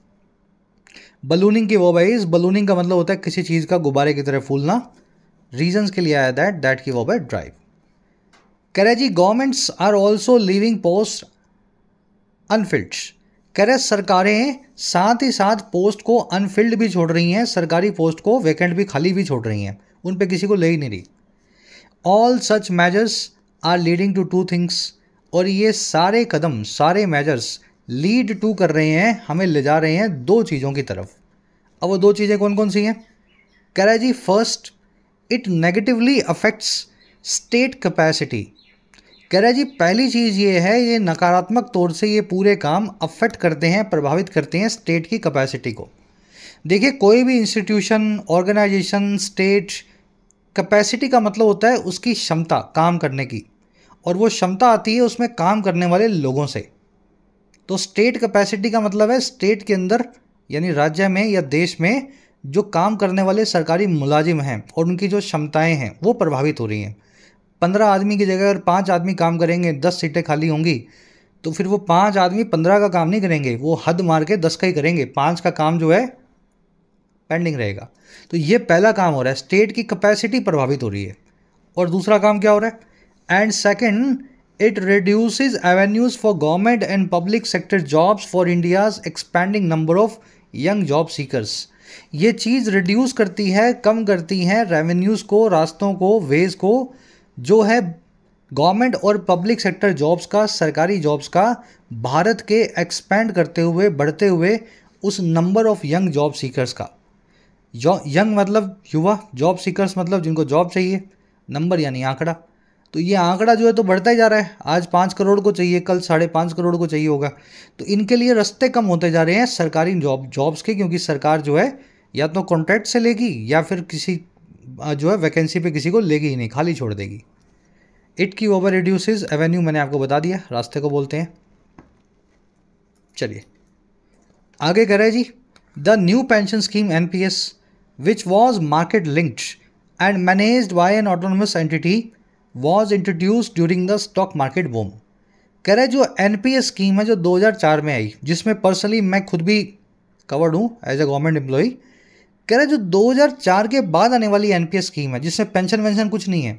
बलूनिंग की वर्ब है इज। बलूनिंग का मतलब होता है किसी चीज़ का गुब्बारे की तरह फूलना। रीजंस के लिए आया दैट की वर्ब है ड्राइव। कह रहे जी governments are also leaving post unfilled. कह रहे सरकारें साथ ही साथ पोस्ट को अनफिल्ड भी छोड़ रही हैं, सरकारी पोस्ट को वैकेंट भी, खाली भी छोड़ रही हैं, उन पे किसी को ले ही नहीं रही। All such measures are leading to two things. और ये सारे कदम, सारे मेजर्स लीड टू कर रहे हैं, हमें ले जा रहे हैं दो चीज़ों की तरफ। अब वो दो चीज़ें कौन कौन सी हैं? कह रहा है जी first, it negatively affects state capacity. कह रहा है जी पहली चीज़ ये है, ये नकारात्मक तौर से ये पूरे काम अफेक्ट करते हैं, प्रभावित करते हैं स्टेट की कैपेसिटी को। देखिए, कोई भी इंस्टीट्यूशन, ऑर्गेनाइजेशन, स्टेट, कैपेसिटी का मतलब होता है उसकी क्षमता काम करने की, और वो क्षमता आती है उसमें काम करने वाले लोगों से। तो स्टेट कैपेसिटी का मतलब है स्टेट के अंदर, यानी राज्य में या देश में जो काम करने वाले सरकारी मुलाजिम हैं और उनकी जो क्षमताएं हैं वो प्रभावित हो रही हैं। 15 आदमी की जगह अगर 5 आदमी काम करेंगे, 10 सीटें खाली होंगी, तो फिर वो 5 आदमी 15 का काम नहीं करेंगे, वो हद मार के 10 का ही करेंगे, 5 का काम जो है पेंडिंग रहेगा। तो ये पहला काम हो रहा है, स्टेट की कैपेसिटी प्रभावित हो रही है। और दूसरा काम क्या हो रहा है? And second, it reduces avenues for government and public sector jobs for India's expanding number of young job seekers. ये चीज़ रिड्यूस करती है, कम करती है रेवेन्यूज़ को, रास्तों को, वेज को, जो है गवर्नमेंट और पब्लिक सेक्टर जॉब्स का, सरकारी जॉब्स का, भारत के एक्सपैंड करते हुए, बढ़ते हुए उस number of young job seekers का। यंग मतलब युवा, जॉब सीकर्स मतलब जिनको जॉब चाहिए, नंबर यानी आंकड़ा। तो ये आंकड़ा जो है तो बढ़ता ही जा रहा है, आज 5 करोड़ को चाहिए, कल 5.5 करोड़ को चाहिए होगा। तो इनके लिए रास्ते कम होते जा रहे हैं सरकारी जॉब्स के, क्योंकि सरकार जो है या तो कॉन्ट्रैक्ट से लेगी या फिर किसी जो है वैकेंसी पे किसी को लेगी ही नहीं, खाली छोड़ देगी। इट की ओवर रिड्यूसेस एवेन्यू, मैंने आपको बता दिया, रास्ते को बोलते हैं। चलिए आगे कह रहे हैं जी, the new pension scheme NPS which was market linked and managed by an autonomous entity was introduced during the stock market boom. कह रहे जो एनपीएस स्कीम है जो 2004 में आई, जिसमें पर्सनली मैं खुद भी कवर्ड हूँ एज ए गवर्नमेंट एम्प्लॉई। कह रहे जो 2004 के बाद आने वाली एनपीएस स्कीम है, जिसमें पेंशन वेंशन कुछ नहीं है,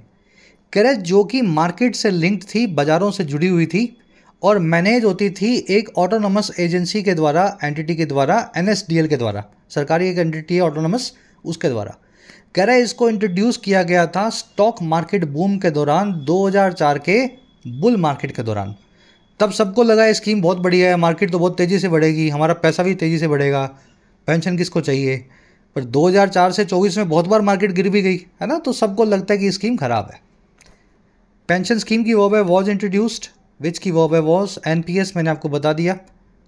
कह रहे जो कि मार्केट से लिंक्ड थी, बाज़ारों से जुड़ी हुई थी और मैनेज होती थी एक ऑटोनोमस एजेंसी के द्वारा, एंटिटी के द्वारा, एनएसडीएल के द्वारा, सरकारी एक एंटिटी है ऑटोनोमस, उसके द्वारा। कह रहे इसको इंट्रोड्यूस किया गया था स्टॉक मार्केट बूम के दौरान, 2004 के बुल मार्केट के दौरान। तब सबको लगा ये स्कीम बहुत बढ़िया है, मार्केट तो बहुत तेज़ी से बढ़ेगी, हमारा पैसा भी तेज़ी से बढ़ेगा, पेंशन किसको चाहिए। पर 2004 से 24 में बहुत बार मार्केट गिर भी गई है ना, तो सबको लगता है कि स्कीम ख़राब है। पेंशन स्कीम की वर्ब है वॉज इंट्रोड्यूस्ड, विच की वर्ब है वॉज। एनपीएस मैंने आपको बता दिया,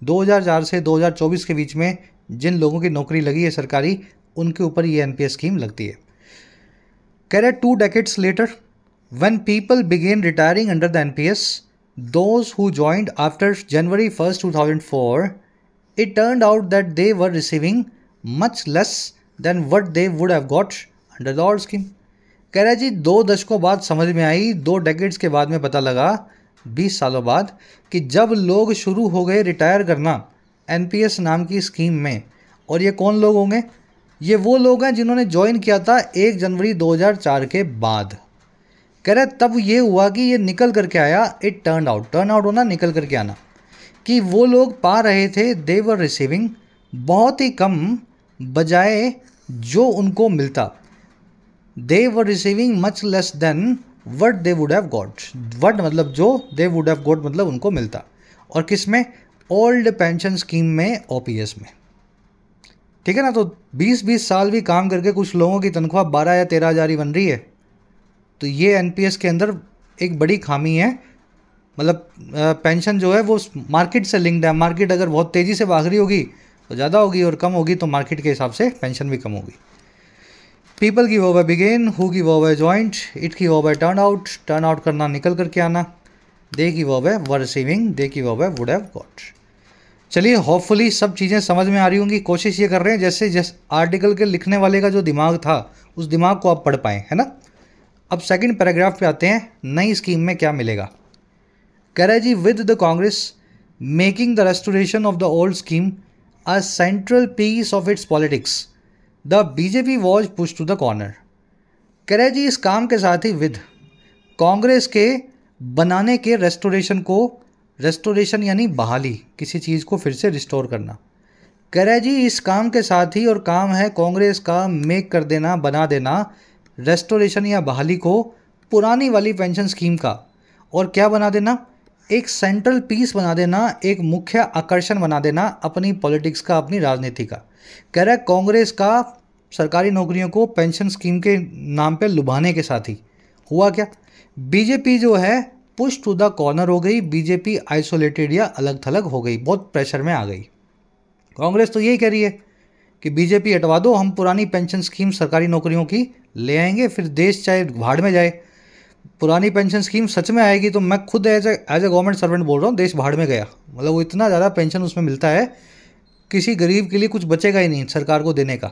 2004 से 2024 के बीच में जिन लोगों की नौकरी लगी है सरकारी, उनके ऊपर ये एनपीएस स्कीम लगती है। कह रहे 2 decades later, when people began retiring under the NPS, those who joined after January 1st, 2004, it turned out that they were receiving much less than what they would have got under the old scheme. कह रहा है जी 2 दशकों बाद समझ में आई, 2 decades के बाद में पता लगा, 20 सालों बाद, कि जब लोग शुरू हो गए रिटायर करना एनपीएस नाम की स्कीम में। और ये कौन लोग होंगे? ये वो लोग हैं जिन्होंने ज्वाइन किया था 1 जनवरी 2004 के बाद। कह रहे तब ये हुआ कि ये निकल करके आया, इट टर्न आउट होना, निकल करके आना, कि वो लोग पा रहे थे दे वर रिसीविंग, बहुत ही कम बजाय जो उनको मिलता। They were receiving much less than what they would have got. What मतलब जो, दे वुड हैव गॉट मतलब उनको मिलता। और किस में? ओल्ड पेंशन स्कीम में, ओपीएस में। ठीक है ना। तो 20-20 साल भी काम करके कुछ लोगों की तनख्वाह 12 या 13 हज़ार ही बन रही है, तो ये एनपीएस के अंदर एक बड़ी खामी है। मतलब पेंशन जो है वो मार्केट से लिंक्ड है। मार्केट अगर बहुत तेज़ी से भाग रही होगी तो ज़्यादा होगी, और कम होगी तो मार्केट के हिसाब से पेंशन भी कम होगी। People give away began, who give away joint, it give away turn out, turn out करना निकल करके आना, they give away were receiving, they give away would have got. चलिए, होपफुली सब चीज़ें समझ में आ रही होंगी। कोशिश ये कर रहे हैं जैसे आर्टिकल के लिखने वाले का जो दिमाग था उस दिमाग को आप पढ़ पाएँ, है ना। अब सेकंड पैराग्राफ पे आते हैं, नई स्कीम में क्या मिलेगा। कह रहा है जी, with the Congress making the restoration of the old scheme a central piece of its politics, the BJP was push to the corner. कह रहा है जी, इस काम के साथ ही विद कांग्रेस के बनाने के रेस्टोरेशन को, रेस्टोरेशन यानी बहाली, किसी चीज़ को फिर से रिस्टोर करना। कह रहा है जी, इस काम के साथ ही, और काम है कांग्रेस का मेक कर देना, बना देना रेस्टोरेशन या बहाली को पुरानी वाली पेंशन स्कीम का, और क्या बना देना, एक सेंट्रल पीस बना देना, एक मुख्य आकर्षण बना देना अपनी पॉलिटिक्स का, अपनी राजनीति का। कह रहा है कांग्रेस का सरकारी नौकरियों को पेंशन स्कीम के नाम पे लुभाने के साथ ही हुआ क्या, बीजेपी जो है पुश टू द कॉर्नर हो गई, बीजेपी आइसोलेटेड या अलग थलग हो गई, बहुत प्रेशर में आ गई। कांग्रेस तो यही कह रही है कि बीजेपी हटवा दो, हम पुरानी पेंशन स्कीम सरकारी नौकरियों की ले आएंगे, फिर देश चाहे भाड़ में जाए। पुरानी पेंशन स्कीम सच में आएगी तो मैं खुद एज ए गवर्नमेंट सर्वेंट बोल रहा हूँ, देश भाड़ में गया। मतलब वो इतना ज़्यादा पेंशन उसमें मिलता है, किसी गरीब के लिए कुछ बचेगा ही नहीं सरकार को देने का।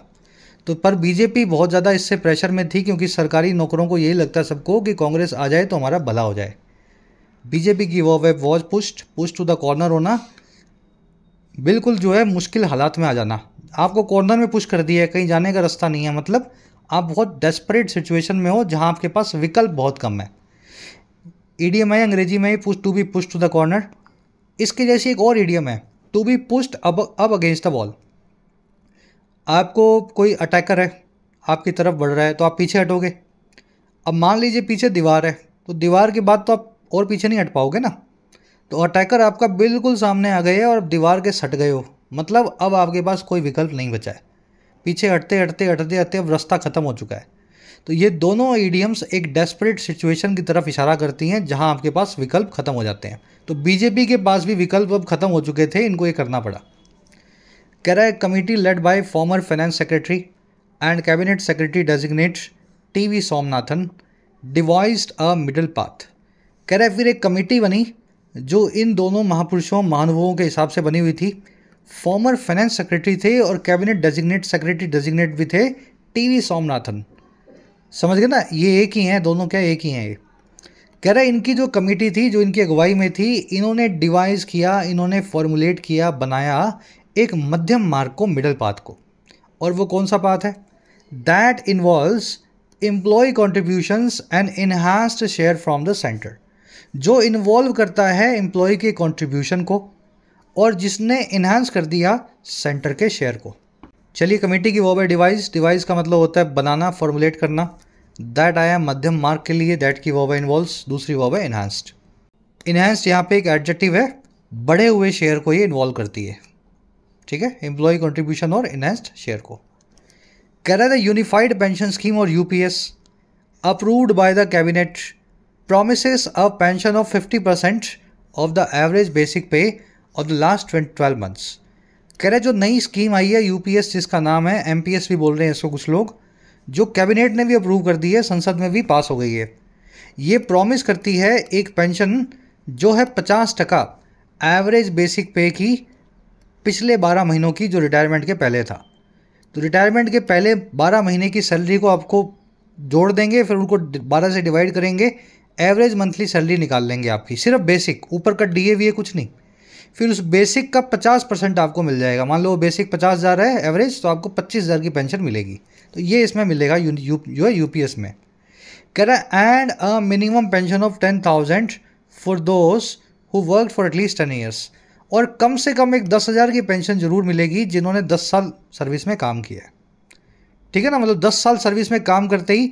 तो पर बीजेपी बहुत ज़्यादा इससे प्रेशर में थी, क्योंकि सरकारी नौकरों को यही लगता है सबको कि कांग्रेस आ जाए तो हमारा भला हो जाए। बीजेपी की वो web was push to the corner होना, बिल्कुल जो है मुश्किल हालात में आ जाना। आपको कॉर्नर में पुश कर दिया है, कहीं जाने का रास्ता नहीं है, मतलब आप बहुत डेस्परेट सिचुएशन में हो जहां आपके पास विकल्प बहुत कम है। ईडीएम है अंग्रेजी में, push to be push to the corner. इसके जैसी एक और ईडीएम है, to be pushed up against the wall. आपको कोई अटैकर है, आपकी तरफ बढ़ रहा है तो आप पीछे हटोगे। अब मान लीजिए पीछे दीवार है, तो दीवार के बाद तो आप और पीछे नहीं हट पाओगे ना। तो अटैकर आपका बिल्कुल सामने आ गए है और अब दीवार के सट गए हो, मतलब अब आपके पास कोई विकल्प नहीं बचा है। पीछे हटते हटते हटते हटते अब रास्ता ख़त्म हो चुका है। तो ये दोनों ईडियम्स एक डेस्परेट सिचुएशन की तरफ इशारा करती हैं जहां आपके पास विकल्प खत्म हो जाते हैं। तो बीजेपी के पास भी विकल्प अब खत्म हो चुके थे, इनको ये करना पड़ा। कह रहा है committee led by former finance secretary and cabinet secretary designate TV Somanathan devised a middle path. कह रहा है फिर एक कमेटी बनी जो इन दोनों महापुरुषों महानुभावों के हिसाब से बनी हुई थी। फॉर्मर फाइनेंस सेक्रेटरी थे और कैबिनेट डेजिग्नेट सेक्रेटरी डेजिग्नेट भी थे टीवी सोमनाथन। समझ गए ना, ये एक ही हैं दोनों, क्या एक ही हैं ये। कह रहा है इनकी जो कमेटी थी जो इनकी अगुवाई में थी, इन्होंने डिवाइस किया, इन्होंने फॉर्मुलेट किया, बनाया एक मध्यम मार्ग को, मिडल पाथ को। और वो कौन सा पाथ है? That involves employ contributions and enhanced share from the centre, जो इन्वॉल्व करता है एम्प्लॉय के कॉन्ट्रीब्यूशन को और जिसने इन्हांस कर दिया सेंटर के शेयर को। चलिए, कमेटी की वो है डिवाइस। डिवाइस का मतलब होता है बनाना, फॉर्मुलेट करना। दैट आया मध्यम मार्ग के लिए, दैट की वो इन्वॉल्व्स। दूसरी वो है इन्हांस्ड। इन्हांस्ड यहाँ पे एक एडजेक्टिव है, बढ़े हुए शेयर को ये इन्वॉल्व करती है। ठीक है, एम्प्लॉय कॉन्ट्रीब्यूशन और इन्हांस्ड शेयर को। कह रहा है यूनिफाइड पेंशन स्कीम और UPS approved by the cabinet promises a pension of 50% of the average basic pay of the last 12 months। कह रहे जो नई स्कीम आई है यूपीएस, जिसका नाम है एमपीएस भी बोल रहे हैं इसको कुछ लोग, जो कैबिनेट ने भी अप्रूव कर दी है, संसद में भी पास हो गई है। ये प्रॉमिस करती है एक पेंशन जो है 50% एवरेज बेसिक पे की, पिछले 12 महीनों की, जो रिटायरमेंट के पहले था। तो रिटायरमेंट के पहले 12 महीने की सैलरी को आपको जोड़ देंगे, फिर उनको 12 से डिवाइड करेंगे, एवरेज मंथली सैलरी निकाल लेंगे आपकी, सिर्फ बेसिक, ऊपर का डीए वीए कुछ नहीं। फिर उस बेसिक का 50% आपको मिल जाएगा। मान लो बेसिक 50,000 है एवरेज, तो आपको 25,000 की पेंशन मिलेगी। तो ये इसमें मिलेगा जो है यूपीएस में। कह रहा है and a minimum pension of 10,000 for those who work for at least 10 years, और कम से कम एक 10,000 की पेंशन जरूर मिलेगी जिन्होंने 10 साल सर्विस में काम किया है। ठीक है ना, मतलब 10 साल सर्विस में काम करते ही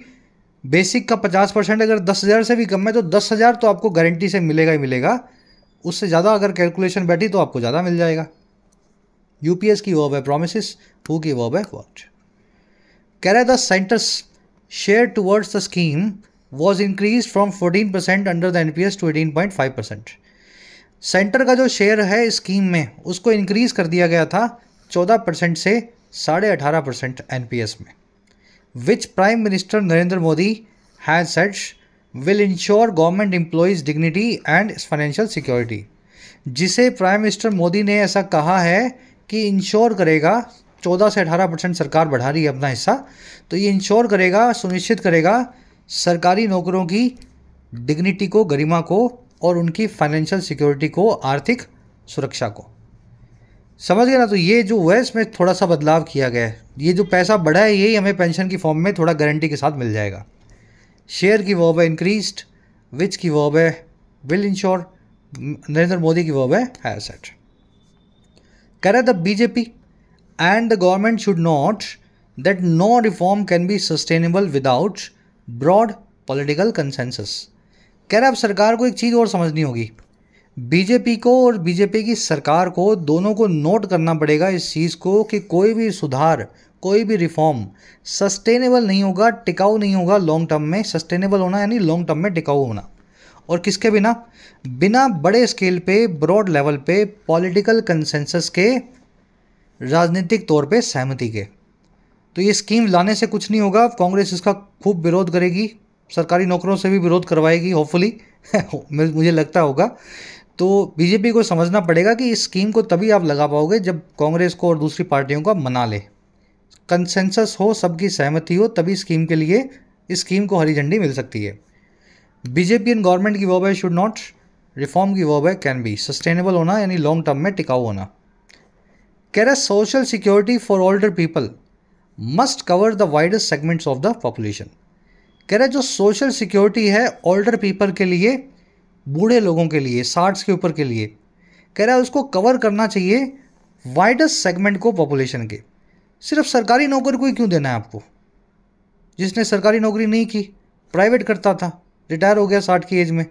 बेसिक का 50%, अगर 10,000 से भी कम है तो 10,000 तो आपको गारंटी से मिलेगा ही मिलेगा। उससे ज़्यादा अगर कैलकुलेशन बैठी तो आपको ज़्यादा मिल जाएगा। यूपीएस की वर्ब है प्रोमिसेस, हु की वर्ब है वर्ट। कह रहा है the centre's share towards the scheme was increase from 14% under the NPS to 18.5%। Centre का जो शेयर है स्कीम में उसको इंक्रीज कर दिया गया था 14% से 18.5% एनपीएस में। Which prime minister Narendra Modi has said will ensure government employees dignity and financial security. जिसे प्राइम मिनिस्टर मोदी ने ऐसा कहा है कि इंश्योर करेगा, 14 से 18% सरकार बढ़ा रही है अपना हिस्सा, तो ये इंश्योर करेगा, सुनिश्चित करेगा सरकारी नौकरों की डिग्निटी को, गरिमा को, और उनकी फाइनेंशियल सिक्योरिटी को, आर्थिक सुरक्षा को। समझ गए ना। तो ये जो है इसमें थोड़ा सा बदलाव किया गया है। ये जो पैसा बढ़ा है यही हमें पेंशन की फॉर्म में थोड़ा गारंटी के साथ मिल जाएगा। शेयर की वर्ब है इंक्रीज्ड, विच की वर्ब है विल इंश्योर, नरेंद्र मोदी की वर्ब है हैज सेड। कह रहा है the BJP and the government should not that no reform can be sustainable without broad political consensus. कह रहा है अब सरकार को एक चीज़ और समझनी होगी, बीजेपी को और बीजेपी की सरकार को दोनों को नोट करना पड़ेगा इस चीज़ को कि कोई भी सुधार, कोई भी रिफॉर्म सस्टेनेबल नहीं होगा, टिकाऊ नहीं होगा लॉन्ग टर्म में। सस्टेनेबल होना यानी लॉन्ग टर्म में टिकाऊ होना, और किसके बिना? बिना बड़े स्केल पे, ब्रॉड लेवल पे, पॉलिटिकल कंसेंसस के, राजनीतिक तौर पे सहमति के। तो ये स्कीम लाने से कुछ नहीं होगा। कांग्रेस इसका खूब विरोध करेगी, सरकारी नौकरों से भी विरोध करवाएगी होपफुली मुझे लगता होगा। तो बीजेपी को समझना पड़ेगा कि इस स्कीम को तभी आप लगा पाओगे जब कांग्रेस को और दूसरी पार्टियों को मना ले, कंसेंसस हो, सबकी सहमति हो, तभी स्कीम के लिए, इस स्कीम को हरी झंडी मिल सकती है। बीजेपी एंड गवर्नमेंट की वर्ब है शुड नॉट, रिफॉर्म की वर्ब है कैन बी। सस्टेनेबल होना यानी लॉन्ग टर्म में टिकाऊ होना। कह रहा है social security for older people must cover the widest segments of the population. कह रहा है जो सोशल सिक्योरिटी है ओल्डर पीपल के लिए, बूढ़े लोगों के लिए, 60 के ऊपर के लिए, कह रहा है उसको कवर करना चाहिए वाइडेस्ट सेगमेंट को पॉपुलेशन के। सिर्फ सरकारी नौकरी को ही क्यों देना है आपको? जिसने सरकारी नौकरी नहीं की, प्राइवेट करता था, रिटायर हो गया 60 की एज में,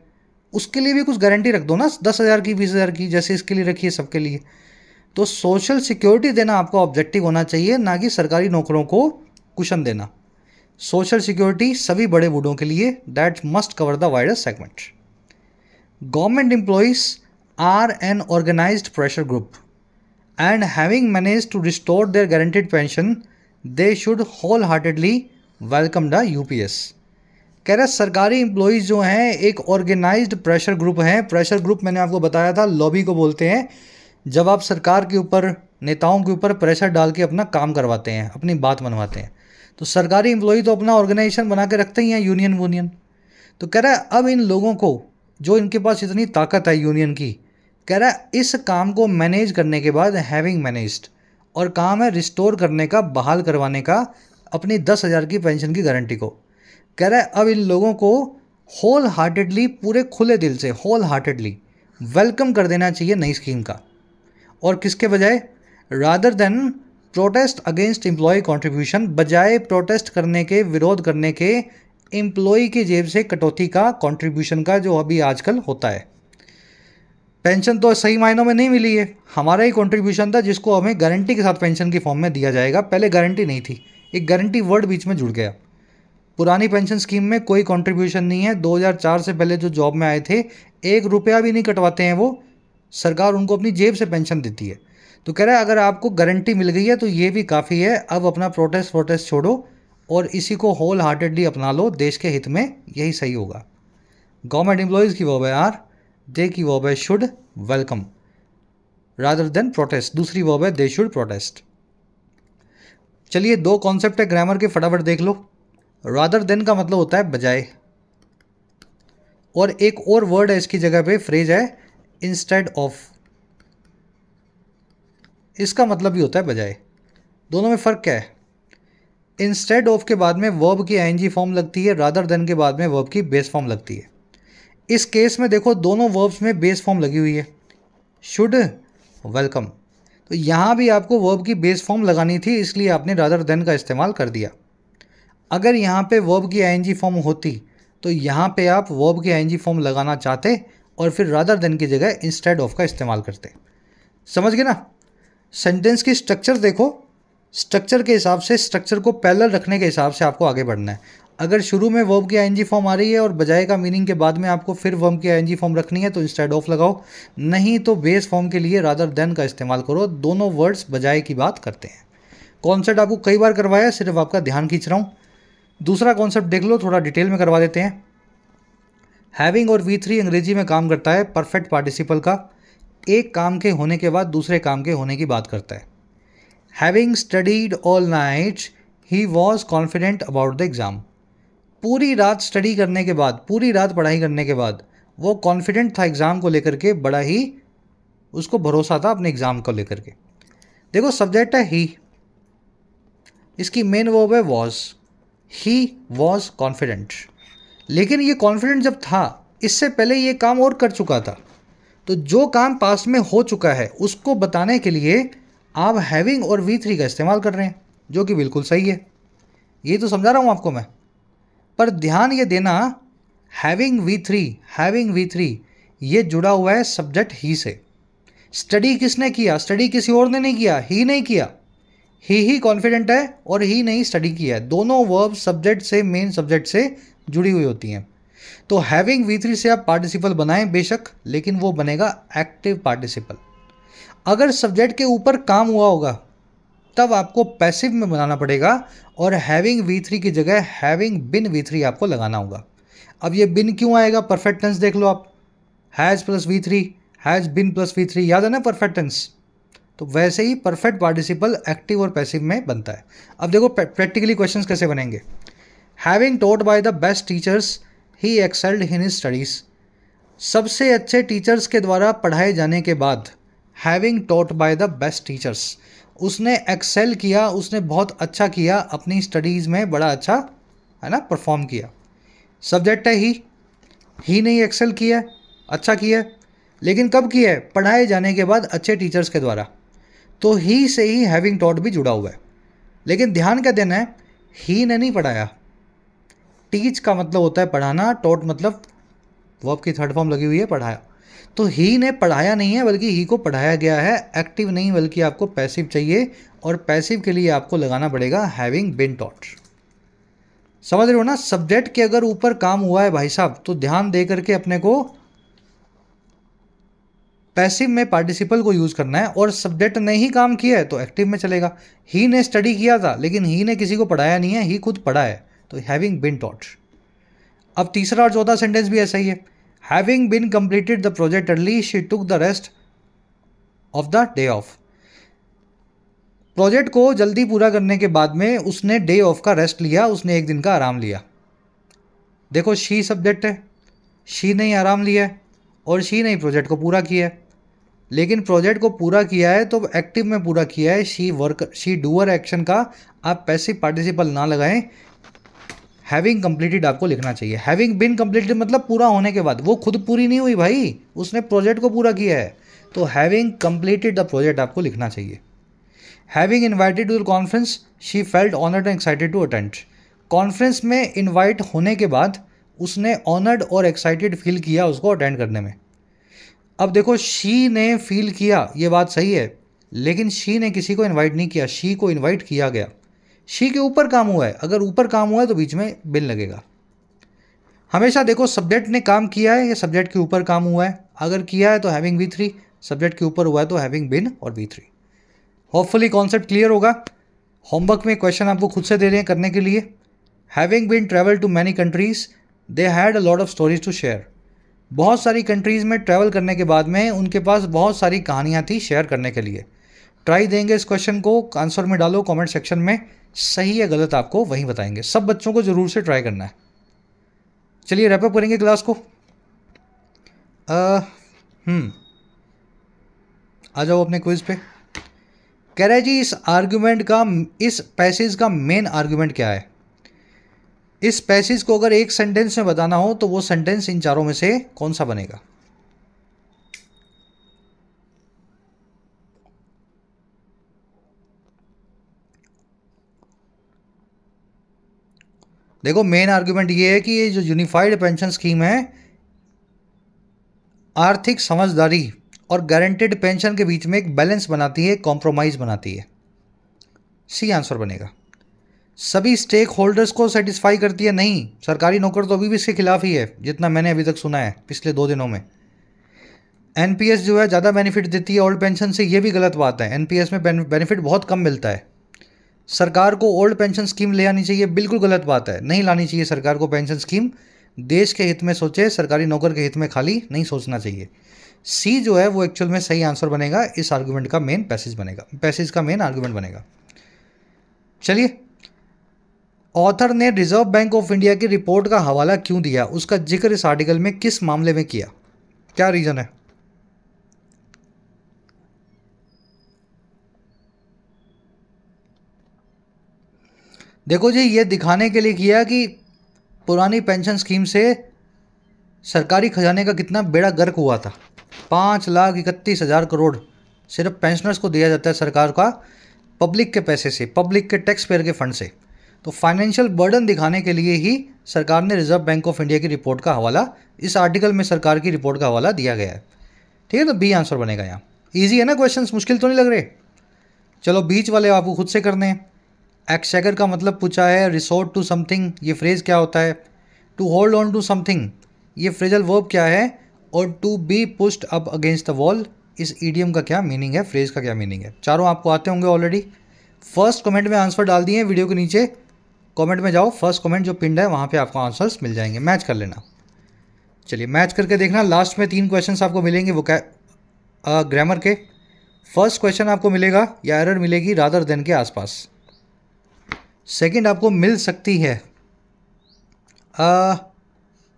उसके लिए भी कुछ गारंटी रख दो ना, 10,000 की, 20,000 की, जैसे इसके लिए रखी है सबके लिए। तो सोशल सिक्योरिटी देना आपका ऑब्जेक्टिव होना चाहिए, ना कि सरकारी नौकरों को कुशन देना। सोशल सिक्योरिटी सभी बड़े बूढ़ों के लिए, that must cover the widest segment. Government employees are an organised pressure group and having managed to restore their guaranteed pension they should wholeheartedly welcome the UPS. कह रहा है सरकारी एम्प्लॉइज जो हैं एक ऑर्गेनाइज्ड प्रेशर ग्रुप हैं। Pressure group मैंने आपको बताया था लॉबी को बोलते हैं, जब आप सरकार के ऊपर, नेताओं के ऊपर प्रेशर डाल के अपना काम करवाते हैं, अपनी बात मनवाते हैं। तो सरकारी एम्प्लॉय तो अपना ऑर्गेनाइजेशन बना के रखते ही हैं, यूनियन। तो कह रहा है अब इन लोगों को, जो इनके पास इतनी ताकत है यूनियन की, कह रहा है इस काम को मैनेज करने के बाद, हैविंग मैनेज्ड, और काम है रिस्टोर करने का, बहाल करवाने का अपनी 10,000 की पेंशन की गारंटी को। कह रहा है अब इन लोगों को होल हार्टेडली, पूरे खुले दिल से, होल हार्टेडली वेलकम कर देना चाहिए नई स्कीम का। और किसके बजाय? Rather than protest against employ contribution, बजाय प्रोटेस्ट करने के, विरोध करने के, एम्प्लॉय की जेब से कटौती का, कंट्रीब्यूशन का, जो अभी आजकल होता है। पेंशन तो सही मायनों में नहीं मिली है, हमारा ही कंट्रीब्यूशन था जिसको हमें गारंटी के साथ पेंशन की फॉर्म में दिया जाएगा। पहले गारंटी नहीं थी, एक गारंटी वर्ड बीच में जुड़ गया। पुरानी पेंशन स्कीम में कोई कंट्रीब्यूशन नहीं है। 2004 से पहले जो जॉब में आए थे, 1 रुपया भी नहीं कटवाते हैं वो, सरकार उनको अपनी जेब से पेंशन देती है। तो कह रहा है अगर आपको गारंटी मिल गई है तो ये भी काफ़ी है। अब अपना प्रोटेस्ट छोड़ो और इसी को होल हार्टेडली अपना लो, देश के हित में यही सही होगा। गवर्नमेंट एम्प्लॉयज़ की वर्ब है आर, दे की वर्ब है should, welcome rather than protest, दूसरी वर्ब है दे शुड प्रोटेस्ट। चलिए 2 कॉन्सेप्ट है ग्रामर के, फटाफट देख लो। रादर देन का मतलब होता है बजाय, और एक और वर्ड है इसकी जगह पे, फ्रेज है इंस्टेड ऑफ, इसका मतलब भी होता है बजाय। दोनों में फ़र्क क्या है? इंस्टेड ऑफ के बाद में वर्ब की आईएनजी फॉर्म लगती है, रादर देन के बाद में वर्ब की बेस फॉर्म लगती है। इस केस में देखो दोनों वर्ब्स में बेस फॉर्म लगी हुई है, शुड, वेलकम। तो यहाँ भी आपको वर्ब की बेस फॉर्म लगानी थी, इसलिए आपने रादर देन का इस्तेमाल कर दिया। अगर यहाँ पे वर्ब की आईएनजी फॉर्म होती तो यहाँ पे आप वर्ब की आईएनजी फॉर्म लगाना चाहते और फिर रादर देन की जगह इंस्टेड ऑफ का इस्तेमाल करते हैं। समझ गए ना? सेंटेंस की स्ट्रक्चर देखो, स्ट्रक्चर के हिसाब से, स्ट्रक्चर को पैरेलल रखने के हिसाब से आपको आगे बढ़ना है। अगर शुरू में वर्ब की आईएनजी फॉर्म आ रही है और बजाय का मीनिंग के बाद में आपको फिर वर्ब की आईएनजी फॉर्म रखनी है तो इंस्टेड ऑफ लगाओ, नहीं तो बेस फॉर्म के लिए रादर देन का इस्तेमाल करो। दोनों वर्ड्स बजाय की बात करते हैं। कॉन्सेप्ट आपको कई बार करवाया, सिर्फ आपका ध्यान खींच रहा हूँ। दूसरा कॉन्सेप्ट देख लो, थोड़ा डिटेल में करवा देते हैं। हैविंग और V3 अंग्रेजी में काम करता है परफेक्ट पार्टिसिपल का, एक काम के होने के बाद दूसरे काम के होने की बात करता है। Having studied all night he was confident about the exam. पूरी रात स्टडी करने के बाद, पूरी रात पढ़ाई करने के बाद वो कॉन्फिडेंट था एग्ज़ाम को लेकर के, बड़ा ही उसको भरोसा था अपने एग्ज़ाम को लेकर के। देखो सब्जेक्ट है ही, इसकी मेन वर्ब है वॉज। ही वॉज कॉन्फिडेंट, लेकिन ये कॉन्फिडेंट जब था इससे पहले ये काम और कर चुका था, तो जो काम पास्ट में हो चुका है उसको बताने के लिए आप हैविंग और V3 का इस्तेमाल कर रहे हैं, जो कि बिल्कुल सही है। ये तो समझा रहा हूँ आपको मैं, पर ध्यान ये देना, हैविंग V3 ये जुड़ा हुआ है सब्जेक्ट ही से। स्टडी किसने किया? स्टडी किसी और ने नहीं किया, ही नहीं किया। ही कॉन्फिडेंट है और ही नहीं स्टडी किया है। दोनों वर्ब सब्जेक्ट से, मेन सब्जेक्ट से जुड़ी हुई होती हैं। तो हैविंग V3 से आप पार्टिसिपल बनाएं बेशक, लेकिन वो बनेगा एक्टिव पार्टिसिपल। अगर सब्जेक्ट के ऊपर काम हुआ होगा तब आपको पैसिव में बनाना पड़ेगा और हैविंग V3 की जगह हैविंग बिन V3 आपको लगाना होगा। अब ये बिन क्यों आएगा? परफेक्ट टेंस देख लो आप, has plus V3, has been plus V3, याद है ना परफेक्ट टेंस? तो वैसे ही परफेक्ट पार्टिसिपल एक्टिव और पैसिव में बनता है। अब देखो प्रैक्टिकली क्वेश्चंस कैसे बनेंगे। Having taught by the best teachers he excelled in his studies. सबसे अच्छे टीचर्स के द्वारा पढ़ाए जाने के बाद, having taught by the best teachers, उसने एक्सेल किया, उसने बहुत अच्छा किया अपनी स्टडीज़ में, बड़ा अच्छा है ना परफॉर्म किया। सब्जेक्ट है ही ने एक्सेल किया, अच्छा किया, लेकिन कब किया है? पढ़ाए जाने के बाद अच्छे टीचर्स के द्वारा। तो ही से ही हैविंग टॉट भी जुड़ा हुआ है। लेकिन ध्यान क्या देना है, ही ने नहीं पढ़ाया। टीच का मतलब होता है पढ़ाना, टॉट मतलब वर्ब की थर्ड फॉर्म लगी हुई है पढ़ाया। तो ही ने पढ़ाया नहीं है, बल्कि ही को पढ़ाया गया है। एक्टिव नहीं, बल्कि आपको पैसिव चाहिए, और पैसिव के लिए आपको लगाना पड़ेगा हैविंग बीन टॉट। समझ रहे हो ना? सब्जेक्ट के अगर ऊपर काम हुआ है भाई साहब, तो ध्यान दे करके अपने को पैसिव में पार्टिसिपल को यूज़ करना है, और सब्जेक्ट ने ही काम किया है तो एक्टिव में चलेगा। ही ने स्टडी किया था, लेकिन ही ने किसी को पढ़ाया नहीं है, ही खुद पढ़ा है, तो हैविंग बीन टॉट। अब तीसरा और चौथा सेंटेंस भी ऐसा ही है। Having been completed the project early she took the rest of the day off. Project को जल्दी पूरा करने के बाद में उसने डे ऑफ का रेस्ट लिया, उसने एक दिन का आराम लिया। देखो शी सब्जेक्ट है, शी ने ही आराम लिया है और शी ने ही प्रोजेक्ट को पूरा किया है। लेकिन प्रोजेक्ट को पूरा किया है तो एक्टिव में पूरा किया है, शी डूअर एक्शन का आप पैसिव पार्टिसिपल ना लगाएं, हैविंग कंप्लीटेड आपको लिखना चाहिए। हैविंग बिन कंप्लीटेड मतलब पूरा होने के बाद, वो खुद पूरी नहीं हुई भाई, उसने प्रोजेक्ट को पूरा किया है, तो हैविंग कंप्लीटेड द प्रोजेक्ट आपको लिखना चाहिए। Having invited to the conference she felt honoured and excited to attend. Conference में इन्वाइट होने के बाद उसने ऑनर्ड और एक्साइटेड फील किया उसको अटेंड करने में। अब देखो शी ने फील किया, ये बात सही है, लेकिन शी ने किसी को इन्वाइट नहीं किया, शी को इन्वाइट किया गया। शी के ऊपर काम हुआ है, अगर ऊपर काम हुआ है तो बीच में बिन लगेगा। हमेशा देखो सब्जेक्ट ने काम किया है या सब्जेक्ट के ऊपर काम हुआ है, अगर किया है तो हैविंग V3, सब्जेक्ट के ऊपर हुआ है तो हैविंग बिन और V3। होपफुली कॉन्सेप्ट क्लियर होगा। होमवर्क में क्वेश्चन आपको खुद से दे रहे हैं करने के लिए। Having been travel to many countries they had a lot of stories to share. बहुत सारी कंट्रीज़ में ट्रैवल करने के बाद में उनके पास बहुत सारी कहानियाँ थी शेयर करने के लिए। ट्राई देंगे इस क्वेश्चन को, आंसर में डालो कमेंट सेक्शन में, सही है गलत आपको वहीं बताएंगे। सब बच्चों को ज़रूर से ट्राई करना है। चलिए रैप अप करेंगे क्लास को। आ जाओ अपने क्विज पे। कह रहा है जी इस आर्गुमेंट का, इस पैसेज का मेन आर्गुमेंट क्या है। इस पैसेज को अगर एक सेंटेंस में बताना हो तो वो सेंटेंस इन चारों में से कौन सा बनेगा। देखो मेन आर्गुमेंट ये है कि ये जो यूनिफाइड पेंशन स्कीम है आर्थिक समझदारी और गारंटेड पेंशन के बीच में एक बैलेंस बनाती है, कॉम्प्रोमाइज़ बनाती है। सी आंसर बनेगा। सभी स्टेक होल्डर्स को सेटिस्फाई करती है, नहीं। सरकारी नौकर तो अभी भी इसके खिलाफ ही है, जितना मैंने अभी तक सुना है पिछले 2 दिनों में। एनपीएस जो है ज़्यादा बेनिफिट देती है ओल्ड पेंशन से, ये भी गलत बात है। एनपीएस में बेनिफिट बहुत कम मिलता है। सरकार को ओल्ड पेंशन स्कीम ले आनी चाहिए, बिल्कुल गलत बात है, नहीं लानी चाहिए सरकार को पेंशन स्कीम। देश के हित में सोचे, सरकारी नौकर के हित में खाली नहीं सोचना चाहिए। सी जो है वो एक्चुअल में सही आंसर बनेगा, इस आर्गुमेंट का मेन पैसेज बनेगा, पैसेज का मेन आर्गुमेंट बनेगा। चलिए, ऑथर ने रिजर्व बैंक ऑफ इंडिया की रिपोर्ट का हवाला क्यों दिया, उसका जिक्र इस आर्टिकल में किस मामले में किया, क्या रीज़न है? देखो जी, ये दिखाने के लिए किया कि पुरानी पेंशन स्कीम से सरकारी खजाने का कितना बेड़ा गर्क हुआ था। 5,31,000 करोड़ सिर्फ पेंशनर्स को दिया जाता है सरकार का, पब्लिक के पैसे से, पब्लिक के टैक्स पेयर के फंड से। तो फाइनेंशियल बर्डन दिखाने के लिए ही सरकार ने रिजर्व बैंक ऑफ इंडिया की रिपोर्ट का हवाला, इस आर्टिकल में सरकार की रिपोर्ट का हवाला दिया गया है। ठीक है, तो बी आंसर बनेगा यहाँ। ईजी है ना क्वेश्चंस, मुश्किल तो नहीं लग रहे। चलो, बीच वाले आपको खुद से करने हैं। एक्सचेकर का मतलब पूछा है, रिसोर्ट टू समथिंग, ये फ्रेज क्या होता है? To hold on to something, ये फ्रेजल वर्ब क्या है? और to be pushed up against the wall, इस ईडियम का क्या मीनिंग है, फ्रेज का क्या मीनिंग है? चारों आपको आते होंगे ऑलरेडी। फर्स्ट कमेंट में आंसर डाल दिए वीडियो के नीचे, कमेंट में जाओ, फर्स्ट कमेंट जो पिंड है वहाँ पे आपको आंसर्स मिल जाएंगे, मैच कर लेना। चलिए, मैच करके देखना। लास्ट में 3 क्वेश्चंस आपको मिलेंगे वो ग्रामर के। फर्स्ट क्वेश्चन आपको मिलेगा या एरर मिलेगी रादर देन के आसपास। सेकंड आपको मिल सकती है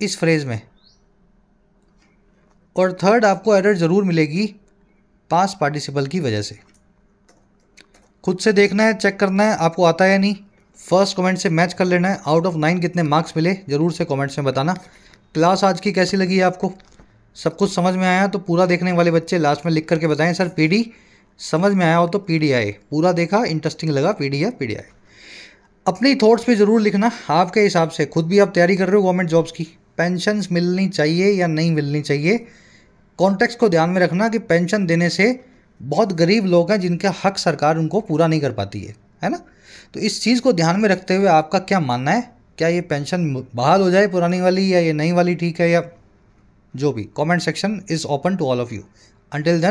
इस फ्रेज में, और थर्ड आपको एरर ज़रूर मिलेगी पास्ट पार्टिसिपल की वजह से। खुद से देखना है, चेक करना है आपको आता है या नहीं। फर्स्ट कमेंट से मैच कर लेना है। आउट ऑफ 9 कितने मार्क्स मिले ज़रूर से कमेंट्स में बताना। क्लास आज की कैसी लगी है आपको? सब कुछ समझ में आया तो पूरा देखने वाले बच्चे लास्ट में लिख करके बताएं, सर पीडी समझ में आया हो तो पीडी आए, पूरा देखा इंटरेस्टिंग लगा पीडी है पीडी आए। अपनी थॉट्स भी ज़रूर लिखना आपके हिसाब से, खुद भी आप तैयारी कर रहे हो गवर्नमेंट जॉब्स की। पेंशन्स मिलनी चाहिए या नहीं मिलनी चाहिए, कॉन्टेक्स्ट को ध्यान में रखना कि पेंशन देने से बहुत गरीब लोग हैं जिनका हक सरकार उनको पूरा नहीं कर पाती है ना। तो इस चीज़ को ध्यान में रखते हुए आपका क्या मानना है, क्या ये पेंशन बहाल हो जाए पुरानी वाली, या ये नई वाली ठीक है, या जो भी। Comment section is open to all of you. Until then